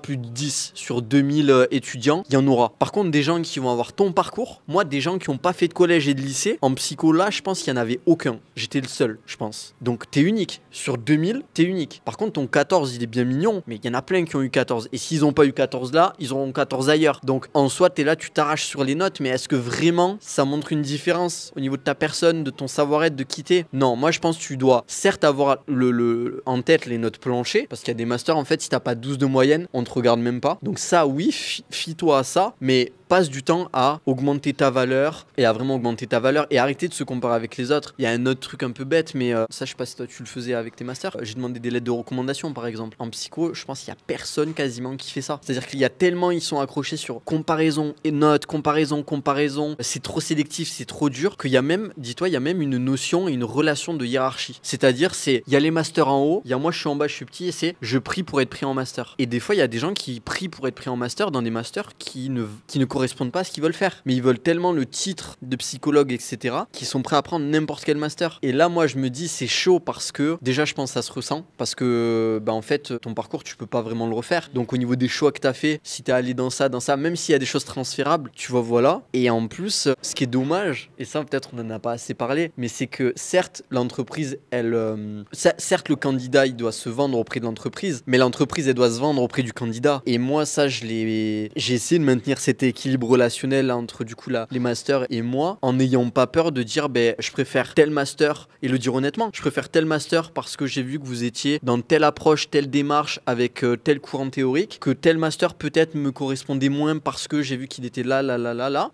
plus de 10 sur 2000 étudiants, il y en aura. Par contre, des gens qui vont avoir ton parcours, moi des gens qui n'ont pas fait de collège et de lycée, en psycho là, je pense qu'il n'y en avait aucun. J'étais le seul, je pense. Donc t'es unique. Sur 2000, t'es unique. Par contre, ton 14, il est bien mignon, mais il y en a plein qui ont eu 14. Et s'ils n'ont pas eu 14 là, ils auront 14 ailleurs. Donc en soi, t'es là, tu t'arraches sur les notes, mais est-ce que vraiment ça montre une différence au niveau de ta personne, de ton savoir-être, de quitter? Non, moi je pense que tu dois certes avoir en tête les notes planchées, parce qu'il y a des masters, en fait, si t'as pas 12 de moyenne, on te regarde même pas. Donc ça, oui, fie-toi à ça, mais passe du temps à augmenter ta valeur et à vraiment augmenter ta valeur et arrêter de se comparer avec les autres. Il y a un autre truc un peu bête, mais ça je sais pas si toi tu le faisais avec tes masters. J'ai demandé des lettres de recommandation par exemple. En psycho, je pense qu'il y a personne quasiment qui fait ça. C'est-à-dire qu'il y a tellement ils sont accrochés sur comparaison et notes, comparaison. C'est trop sélectif, c'est trop dur qu'il y a même, dis-toi, il y a même une notion et une relation de hiérarchie. C'est-à-dire il y a les masters en haut, il y a moi je suis en bas, je suis petit et c'est je prie pour être pris en master. Et des fois il y a des gens qui prient pour être pris en master dans des masters qui ne correspondent pas à ce qu'ils veulent faire. Mais ils veulent tellement le titre de psychologue, etc., qu'ils sont prêts à prendre n'importe quel master. Et là, moi, je me dis, c'est chaud parce que, déjà, je pense que ça se ressent. Parce que, en fait, ton parcours, tu peux pas vraiment le refaire. Donc, au niveau des choix que t'as fait, si t'es allé dans ça, même s'il y a des choses transférables, tu vois, voilà. Et en plus, ce qui est dommage, et ça, peut-être, on en a pas assez parlé, mais c'est que, certes, l'entreprise, certes, le candidat, il doit se vendre auprès de l'entreprise, mais l'entreprise, elle doit se vendre auprès du candidat. Et moi, ça, j'ai essayé de maintenir cet équilibre relationnel entre du coup les masters et moi, en n'ayant pas peur de dire je préfère tel master, et le dire honnêtement, je préfère tel master parce que j'ai vu que vous étiez dans telle approche, telle démarche avec tel courant théorique, que tel master peut-être me correspondait moins parce que j'ai vu qu'il était là,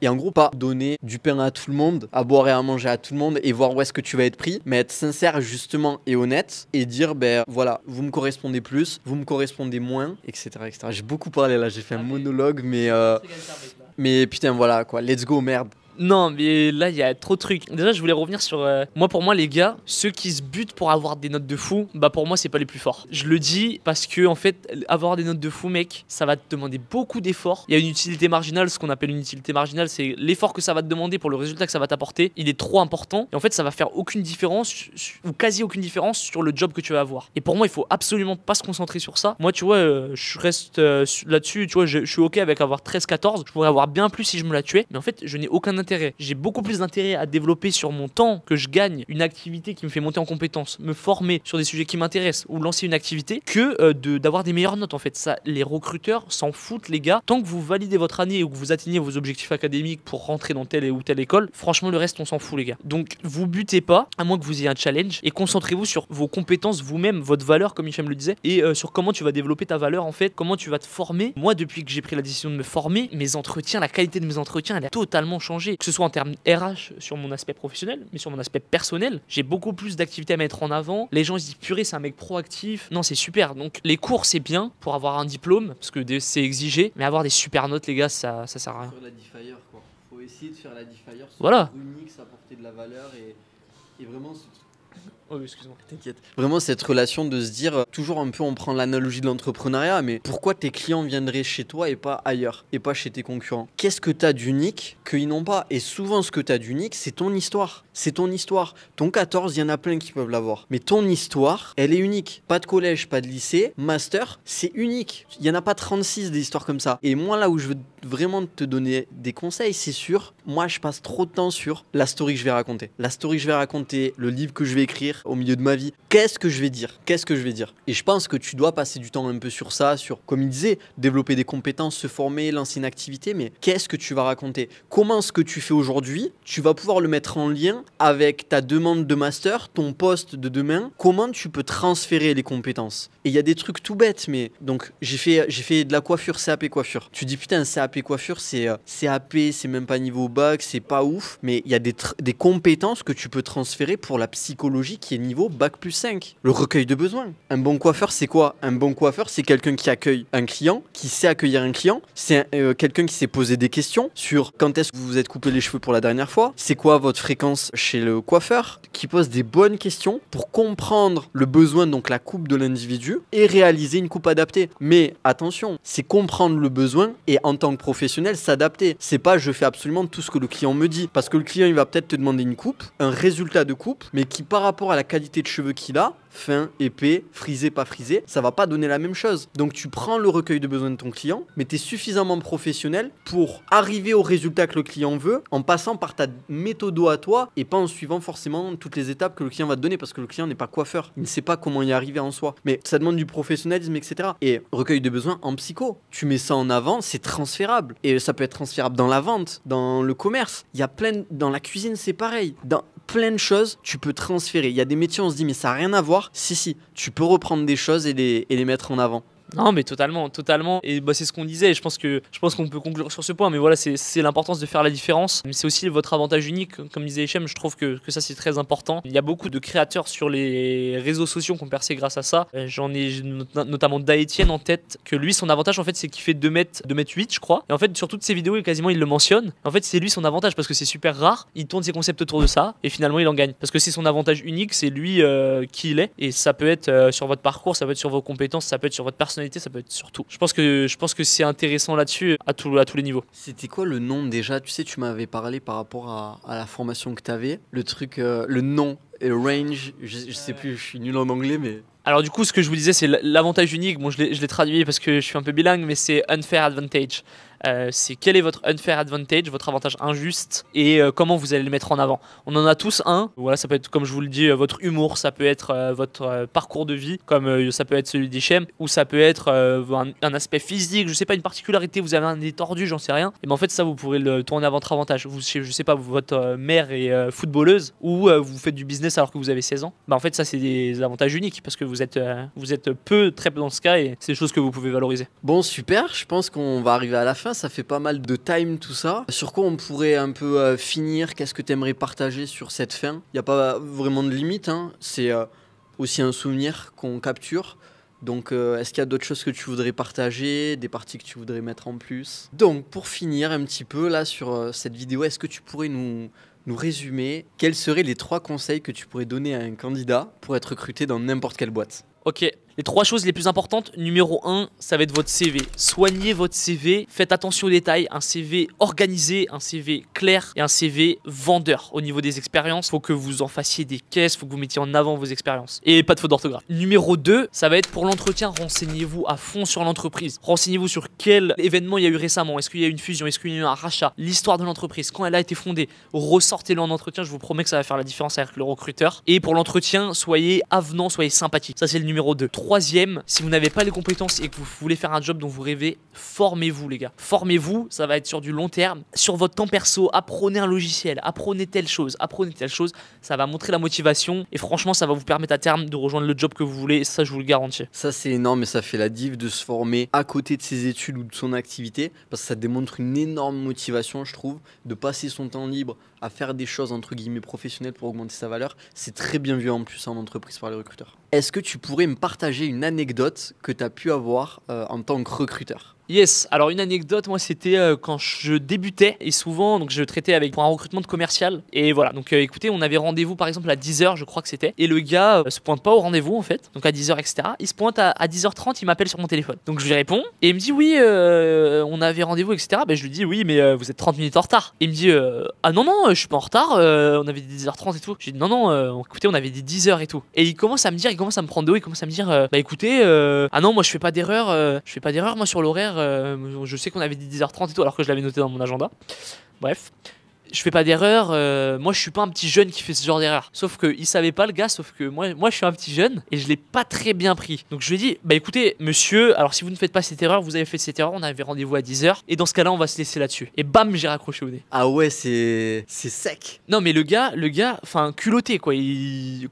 et en gros pas donner du pain à tout le monde, à boire et à manger à tout le monde et voir où est-ce que tu vas être pris, mais être sincère justement et honnête et dire voilà, vous me correspondez plus, vous me correspondez moins, etc. J'ai beaucoup parlé là, j'ai fait un monologue, mais putain voilà quoi, let's go merde. Non, mais là, il y a trop de trucs. Déjà, je voulais revenir sur... moi, pour moi, les gars, ceux qui se butent pour avoir des notes de fou, bah pour moi, c'est pas les plus forts. Je le dis parce que, en fait, avoir des notes de fou, mec, ça va te demander beaucoup d'efforts. Il y a une utilité marginale, ce qu'on appelle une utilité marginale, c'est l'effort que ça va te demander pour le résultat que ça va t'apporter. Il est trop important. Et en fait, ça va faire aucune différence, ou quasi aucune différence sur le job que tu vas avoir. Et pour moi, il faut absolument pas se concentrer sur ça. Moi, tu vois, je reste là-dessus, tu vois, je suis ok avec avoir 13-14. Je pourrais avoir bien plus si je me la tuais. Mais en fait, je n'ai aucun intérêt. J'ai beaucoup plus d'intérêt à développer sur mon temps que je gagne une activité qui me fait monter en compétences, me former sur des sujets qui m'intéressent ou lancer une activité que d'avoir des meilleures notes. En fait, ça, les recruteurs s'en foutent, les gars. Tant que vous validez votre année ou que vous atteignez vos objectifs académiques pour rentrer dans telle ou telle école, franchement, le reste, on s'en fout, les gars. Donc, vous butez pas, à moins que vous ayez un challenge, et concentrez-vous sur vos compétences vous-même, votre valeur, comme Hichem le disait, et sur comment tu vas développer ta valeur, en fait, comment tu vas te former. Moi, depuis que j'ai pris la décision de me former, mes entretiens, la qualité de mes entretiens, elle a totalement changé. Que ce soit en termes RH sur mon aspect professionnel, mais sur mon aspect personnel, j'ai beaucoup plus d'activités à mettre en avant. Les gens se disent purée, c'est un mec proactif. Non, c'est super. Donc les cours, c'est bien pour avoir un diplôme, parce que c'est exigé, mais avoir des super notes, les gars, ça sert à rien. Sur la diffire, quoi. Faut essayer de faire la diffire, voilà. Unique, ça apporter de la valeur et vraiment. Oh, excuse-moi. T'inquiète. Vraiment cette relation de se dire, toujours un peu on prend l'analogie de l'entrepreneuriat, mais pourquoi tes clients viendraient chez toi et pas ailleurs, et pas chez tes concurrents? Qu'est-ce que t'as d'unique qu'ils n'ont pas? Et souvent ce que t'as d'unique, c'est ton histoire. C'est ton histoire. Ton 14, il y en a plein qui peuvent l'avoir. Mais ton histoire, elle est unique. Pas de collège, pas de lycée, master, c'est unique. Il n'y en a pas 36 des histoires comme ça. Et moi là où je veux vraiment te donner des conseils, c'est sûr, moi je passe trop de temps sur la story que je vais raconter. La story que je vais raconter, le livre que je vais écrire au milieu de ma vie. Qu'est-ce que je vais dire? Qu'est-ce que je vais dire? Et je pense que tu dois passer du temps un peu sur ça, sur, comme il disait, développer des compétences, se former, lancer une activité, mais qu'est-ce que tu vas raconter? Comment ce que tu fais aujourd'hui, tu vas pouvoir le mettre en lien avec ta demande de master, ton poste de demain, comment tu peux transférer les compétences? Et il y a des trucs tout bêtes, mais donc j'ai fait de la coiffure, CAP coiffure. Tu dis putain, CAP coiffure, c'est CAP, c'est même pas niveau bac, c'est pas ouf, mais il y a des compétences que tu peux transférer pour la psychologie qui est niveau bac plus 5. Le recueil de besoins. Un bon coiffeur, c'est quoi? Un bon coiffeur, c'est quelqu'un qui accueille un client, qui sait accueillir un client, c'est quelqu'un qui sait poser des questions sur quand est-ce que vous vous êtes coupé les cheveux pour la dernière fois, c'est quoi votre fréquence chez le coiffeur, qui pose des bonnes questions pour comprendre le besoin, donc la coupe de l'individu, et réaliser une coupe adaptée. Mais attention, c'est comprendre le besoin et en tant que professionnel, s'adapter. C'est pas je fais absolument tout ce que le client me dit, parce que le client il va peut-être te demander une coupe, un résultat de coupe, mais qui par rapport à la qualité de cheveux qu'il a, fin, épais, frisé, pas frisé, ça va pas donner la même chose. Donc tu prends le recueil de besoins de ton client, mais tu es suffisamment professionnel pour arriver au résultat que le client veut en passant par ta méthode à toi et pas en suivant forcément toutes les étapes que le client va te donner, parce que le client n'est pas coiffeur, il ne sait pas comment y arriver en soi. Mais ça demande du professionnalisme, etc. Et recueil de besoins en psycho, tu mets ça en avant, c'est transférable. Et ça peut être transférable dans la vente, dans le commerce. Il y a dans la cuisine, c'est pareil. Dans plein de choses, tu peux transférer. Il y a des métiers, on se dit, mais ça n'a rien à voir. Si, tu peux reprendre des choses et les mettre en avant. Non, mais totalement. Et bah, c'est ce qu'on disait. Je pense qu'on peut conclure sur ce point. Mais voilà, c'est l'importance de faire la différence. C'est aussi votre avantage unique. Comme disait Hichem, je trouve que ça, c'est très important. Il y a beaucoup de créateurs sur les réseaux sociaux qui ont percé grâce à ça. J'en ai notamment Daetienne en tête. Que lui, son avantage, en fait, c'est qu'il fait 2 mètres 8, je crois. Et en fait, sur toutes ses vidéos, quasiment, il le mentionne. En fait, c'est lui son avantage parce que c'est super rare. Il tourne ses concepts autour de ça. Et finalement, il en gagne. Parce que c'est son avantage unique. C'est lui qui il est. Et ça peut être sur votre parcours, ça peut être sur vos compétences, ça peut être sur votre personnalité. Ça peut être surtout. Je pense que c'est intéressant là-dessus à tous les niveaux. C'était quoi le nom déjà? Tu sais, tu m'avais parlé par rapport à la formation que tu avais. Le truc, le nom et le range, je sais plus, je suis nul en anglais, mais... Alors du coup, ce que je vous disais, c'est l'avantage unique. Bon, je l'ai traduit parce que je suis un peu bilingue, mais c'est unfair advantage. C'est quel est votre unfair advantage, votre avantage injuste, et comment vous allez le mettre en avant. On en a tous un. Voilà, ça peut être, comme je vous le dis, votre humour, ça peut être votre parcours de vie, comme ça peut être celui d'Hichem, ou ça peut être un aspect physique, je sais pas, une particularité, vous avez un nez tordu, j'en sais rien. Et ben en fait, ça, vous pourrez le tourner à votre avantage. Je sais pas, votre mère est footballeuse, ou vous faites du business alors que vous avez 16 ans. Ben en fait, ça, c'est des avantages uniques, parce que vous êtes très peu dans ce cas, et c'est des choses que vous pouvez valoriser. Bon, super, je pense qu'on va arriver à la fin. Ça fait pas mal de time tout ça. Sur quoi on pourrait un peu finir? Qu'est-ce que tu aimerais partager sur cette fin? Il n'y a pas vraiment de limite, hein. C'est aussi un souvenir qu'on capture. Donc est-ce qu'il y a d'autres choses que tu voudrais partager, des parties que tu voudrais mettre en plus? Donc pour finir un petit peu là sur cette vidéo, est-ce que tu pourrais nous résumer quels seraient les 3 conseils que tu pourrais donner à un candidat pour être recruté dans n'importe quelle boîte? Ok, les 3 choses les plus importantes. Numéro 1, ça va être votre CV. Soignez votre CV, faites attention aux détails. Un CV organisé, un CV clair et un CV vendeur. Au niveau des expériences, faut que vous en fassiez des caisses, faut que vous mettiez en avant vos expériences. Et pas de faute d'orthographe. Numéro 2, ça va être pour l'entretien, renseignez-vous à fond sur l'entreprise. Renseignez-vous sur quel événement il y a eu récemment. Est-ce qu'il y a eu une fusion, est-ce qu'il y a eu un rachat, l'histoire de l'entreprise, quand elle a été fondée. Ressortez-le en entretien, je vous promets que ça va faire la différence avec le recruteur. Et pour l'entretien, soyez avenant, soyez sympathique. Ça c'est le numéro 2. Troisième, si vous n'avez pas les compétences et que vous voulez faire un job dont vous rêvez, formez-vous les gars. Formez-vous, ça va être sur du long terme. Sur votre temps perso, apprenez un logiciel, apprenez telle chose, ça va montrer la motivation et franchement ça va vous permettre à terme de rejoindre le job que vous voulez, ça je vous le garantis. Ça c'est énorme et ça fait la diff de se former à côté de ses études ou de son activité parce que ça démontre une énorme motivation je trouve, de passer son temps libre à faire des choses entre guillemets professionnelles pour augmenter sa valeur. C'est très bien vu en plus en entreprise par les recruteurs. Est-ce que tu pourrais me partager une anecdote que tu as pu avoir en tant que recruteur? Yes, alors une anecdote, moi c'était quand je débutais et souvent donc je traitais pour un recrutement de commercial et voilà, donc écoutez, on avait rendez-vous par exemple à 10h je crois que c'était et le gars se pointe pas au rendez-vous en fait, donc à 10h etc, il se pointe à 10h30, il m'appelle sur mon téléphone, donc je lui réponds et il me dit oui on avait rendez-vous etc, ben, je lui dis oui mais vous êtes 30 minutes en retard et il me dit ah non je suis pas en retard, on avait dit 10h30 et tout, je lui dis non écoutez on avait dit 10h et tout et il commence à me prendre de haut, il commence à me dire bah écoutez ah non moi je fais pas d'erreur moi sur l'horaire. Je sais qu'on avait dit 10h30 et tout alors que je l'avais noté dans mon agenda. Bref, je fais pas d'erreur, moi je suis pas un petit jeune qui fait ce genre d'erreur. Sauf qu'il savait pas le gars, sauf que moi je suis un petit jeune et je l'ai pas très bien pris. Donc je lui ai dit, bah écoutez monsieur, alors si vous ne faites pas cette erreur, vous avez fait cette erreur, on avait rendez-vous à 10h et dans ce cas là on va se laisser là-dessus. Et bam, j'ai raccroché au nez. Ah ouais, c'est sec. Non mais le gars, enfin culotté quoi,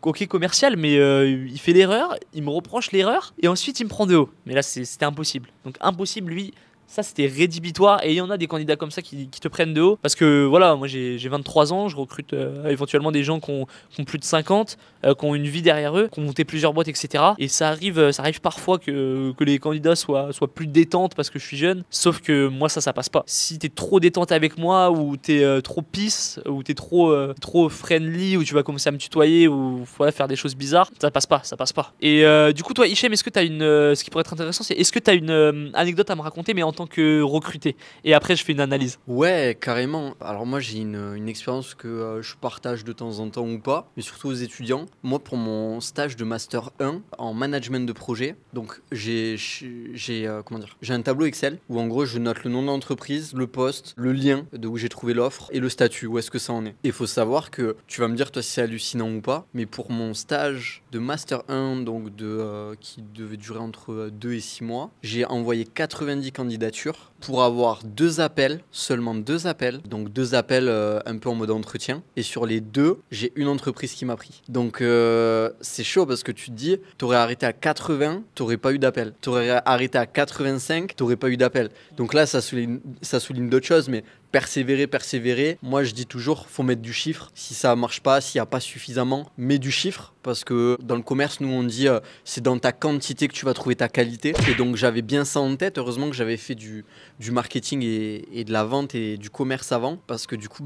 ok commercial mais il fait l'erreur, il me reproche l'erreur et ensuite il me prend de haut. Mais là c'était impossible. Donc impossible lui. Ça c'était rédhibitoire et il y en a des candidats comme ça qui te prennent de haut parce que voilà moi j'ai 23 ans, je recrute éventuellement des gens qui ont plus de 50, qui ont une vie derrière eux, qui ont monté plusieurs boîtes etc. Et ça arrive parfois que les candidats soient plus détentes parce que je suis jeune, sauf que moi ça passe pas. Si t'es trop détente avec moi ou t'es trop pisse ou t'es trop friendly ou tu vas commencer à me tutoyer ou voilà, faire des choses bizarres, ça passe pas. Et du coup toi Hichem, est-ce que t'as ce qui pourrait être intéressant c'est est-ce que t'as une anecdote à me raconter mais en tant que recruté et après je fais une analyse. Ouais carrément, alors moi j'ai une expérience que je partage de temps en temps ou pas, mais surtout aux étudiants. Moi pour mon stage de master 1 en management de projet, donc j'ai un tableau Excel où en gros je note le nom de l'entreprise, le poste, le lien de où j'ai trouvé l'offre et le statut, où est-ce que ça en est. Et il faut savoir que tu vas me dire toi si c'est hallucinant ou pas, mais pour mon stage de master 1 donc qui devait durer entre 2 et 6 mois, j'ai envoyé 90 candidatures pour avoir 2 appels, seulement 2 appels, donc 2 appels un peu en mode entretien, et sur les 2, j'ai une entreprise qui m'a pris. Donc c'est chaud parce que tu te dis, t'aurais arrêté à 80, t'aurais pas eu d'appel. T'aurais arrêté à 85, t'aurais pas eu d'appel. Donc là, ça souligne d'autres choses, mais persévérer. Moi, je dis toujours, faut mettre du chiffre. Si ça marche pas, s'il n'y a pas suffisamment, mets du chiffre. Parce que dans le commerce, nous, on dit c'est dans ta quantité que tu vas trouver ta qualité. Et donc, j'avais bien ça en tête. Heureusement que j'avais fait du marketing et de la vente et du commerce avant. Parce que du coup,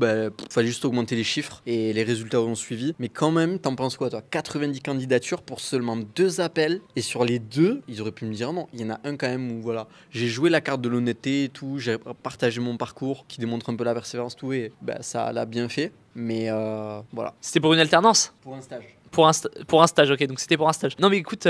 fallait juste augmenter les chiffres et les résultats ont suivi. Mais quand même, t'en penses quoi, toi? 90 candidatures pour seulement 2 appels. Et sur les 2, ils auraient pu me dire non. Il y en a un quand même où voilà, j'ai joué la carte de l'honnêteté et tout. J'ai partagé mon parcours qui démontre un peu la persévérance, tout, et ça l'a bien fait. Mais voilà. C'était pour une alternance? Pour un stage. Pour un stage, ok, donc c'était pour un stage. Non mais écoute,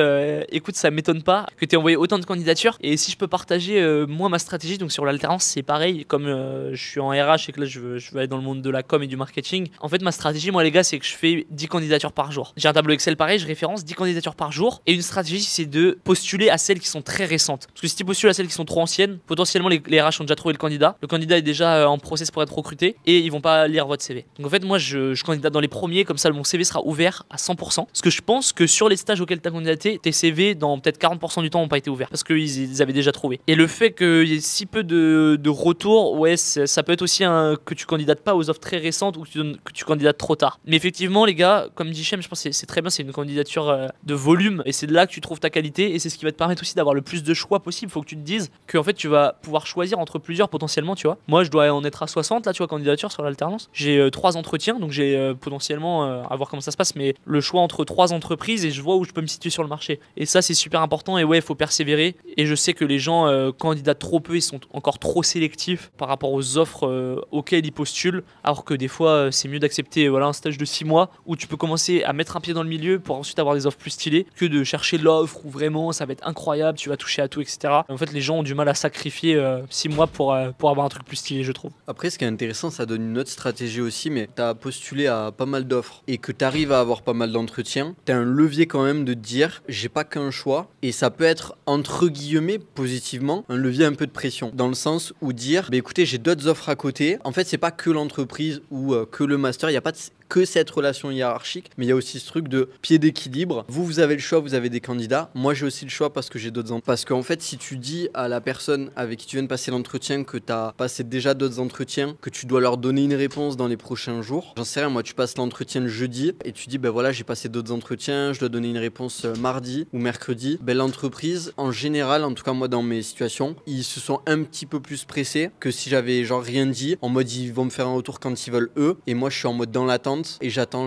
ça m'étonne pas que tu aies envoyé autant de candidatures. Et si je peux partager moi ma stratégie, donc sur l'alternance c'est pareil, comme je suis en RH et que là je veux aller dans le monde de la com et du marketing. En fait ma stratégie moi les gars c'est que je fais 10 candidatures par jour. J'ai un tableau Excel pareil, je référence 10 candidatures par jour. Et une stratégie c'est de postuler à celles qui sont très récentes. Parce que si tu postules à celles qui sont trop anciennes, potentiellement les RH ont déjà trouvé le candidat. Le candidat est déjà en process pour être recruté et ils vont pas lire votre CV. Donc en fait, moi, je candidate dans les premiers, comme ça, mon CV sera ouvert à 100%. Parce que je pense que sur les stages auxquels tu as candidaté, tes CV, dans peut-être 40% du temps, n'ont pas été ouverts. Parce qu'ils avaient déjà trouvé. Et le fait qu'il y ait si peu de retours, ouais, ça peut être aussi que tu candidates pas aux offres très récentes ou que tu candidates trop tard. Mais effectivement, les gars, comme dit Shem, je pense que c'est très bien, c'est une candidature de volume. Et c'est de là que tu trouves ta qualité. Et c'est ce qui va te permettre aussi d'avoir le plus de choix possible. Faut que tu te dises que en fait, tu vas pouvoir choisir entre plusieurs potentiellement, tu vois. Moi, je dois en être à 60, là, tu vois, candidature sur l'alternance. J'ai 3 entretiens, donc j'ai potentiellement à voir comment ça se passe, mais le choix entre 3 entreprises et je vois où je peux me situer sur le marché. Et ça, c'est super important. Et ouais, il faut persévérer. Et je sais que les gens candidatent trop peu, ils sont encore trop sélectifs par rapport aux offres auxquelles ils postulent, alors que des fois, c'est mieux d'accepter un stage de 6 mois où tu peux commencer à mettre un pied dans le milieu pour ensuite avoir des offres plus stylées que de chercher l'offre où vraiment ça va être incroyable, tu vas toucher à tout, etc. En fait, les gens ont du mal à sacrifier 6 mois pour avoir un truc plus stylé, je trouve. Après, ce qui est intéressant, ça donne une autre stratégie aussi, mais tu as postulé à pas mal d'offres et que tu arrives à avoir pas mal d'entretiens, tu as un levier quand même de te dire j'ai pas qu'un choix, et ça peut être entre guillemets positivement un levier un peu de pression, dans le sens où dire bah écoutez, j'ai d'autres offres à côté. En fait, c'est pas que l'entreprise ou que le master, il n'y a pas que cette relation hiérarchique, mais il y a aussi ce truc de pied d'équilibre. Vous avez le choix, vous avez des candidats. Moi, j'ai aussi le choix parce que j'ai d'autres entretiens. Parce qu'en fait, si tu dis à la personne avec qui tu viens de passer l'entretien que tu as passé déjà d'autres entretiens, que tu dois leur donner une réponse dans les prochains jours, j'en sais rien, moi, tu passes l'entretien le jeudi et tu dis, ben voilà, j'ai passé d'autres entretiens, je dois donner une réponse mardi ou mercredi. Ben, l'entreprise, en général, en tout cas moi dans mes situations, ils se sont un petit peu plus pressés que si j'avais genre rien dit, en mode ils vont me faire un retour quand ils veulent eux, et moi je suis en mode dans l'attente et j'attends.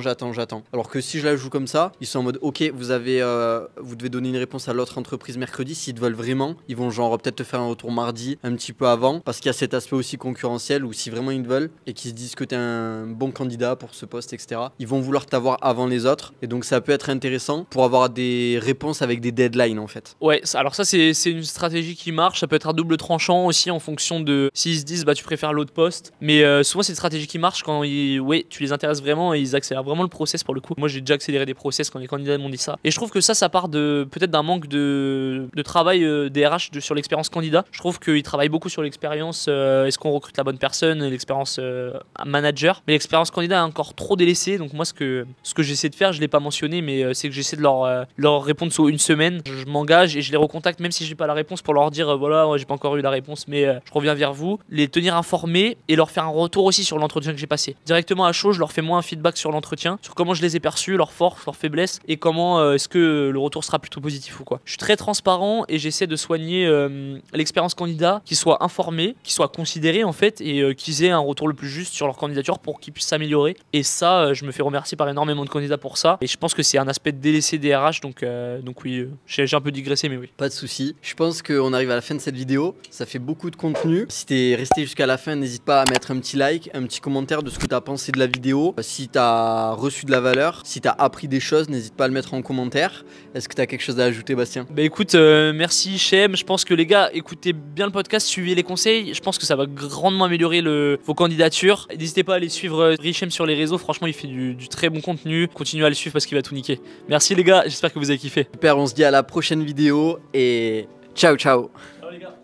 Alors que si je la joue comme ça, ils sont en mode ok, vous devez donner une réponse à l'autre entreprise mercredi. S'ils te veulent vraiment, ils vont genre peut-être te faire un retour mardi, un petit peu avant, parce qu'il y a cet aspect aussi concurrentiel où si vraiment ils te veulent et qu'ils se disent que t'es un bon candidat pour ce poste, etc., ils vont vouloir t'avoir avant les autres, et donc ça peut être intéressant pour avoir des réponses avec des deadlines en fait. Ouais, alors ça c'est une stratégie qui marche, ça peut être à double tranchant aussi en fonction de s'ils se disent bah tu préfères l'autre poste, mais souvent c'est une stratégie qui marche quand tu les intéresses vraiment et ils accélèrent vraiment le process pour le coup. Moi j'ai déjà accéléré des process quand les candidats m'ont dit ça, et je trouve que ça part peut-être d'un manque de travail des RH sur l'expérience candidat. Je trouve qu'ils travaillent beaucoup sur l'expérience, est-ce qu'on recrute la bonne personne, l'expérience manager, mais l'expérience candidat est encore trop délaissée. Donc moi ce que j'essaie de faire, je l'ai pas mentionné, mais c'est que j'essaie de leur répondre sous une semaine. Je m'engage et je les recontacte même si j'ai pas la réponse pour leur dire voilà, j'ai pas encore eu la réponse, mais je reviens vers vous, les tenir informés et leur faire un retour aussi sur l'entretien que j'ai passé. Directement à chaud, je leur fais moi un feedback sur l'entretien, sur comment je les ai perçus, leurs forces, leurs faiblesses, et comment est-ce que le retour sera plutôt positif ou quoi. Je suis très transparent et j'essaie de soigner l'expérience candidat, qu'ils soient informés, qu'ils soient considérés en fait, et qu'ils aient un retour le plus juste sur leur candidature pour qu'ils puissent s'améliorer. Et ça, je me fais remercier par énormément de candidats pour ça, et je pense que c'est un aspect délaissé des RH, donc oui, j'ai un peu digressé, mais oui. Pas de souci. Je pense qu'on arrive à la fin de cette vidéo. Ça fait beaucoup de contenu. Si t'es resté jusqu'à la fin, n'hésite pas à mettre un petit like, un petit commentaire de ce que t'as pensé de la vidéo. Si t'as reçu de la valeur, si t'as appris des choses, n'hésite pas à le mettre en commentaire. Est-ce que t'as quelque chose à ajouter, Bastien? Bah écoute, merci Shem. Je pense que les gars, écoutez bien le podcast, suivez les conseils. Je pense que ça va grandement améliorer vos candidatures. N'hésitez pas à aller suivre Richem sur les réseaux. Franchement, il fait du très bon contenu. Continuez à le suivre parce qu'il va tout niquer. Merci les gars, j'espère que vous avez kiffé. Super, on se dit à la prochaine vidéo et ciao ciao. Ciao les gars.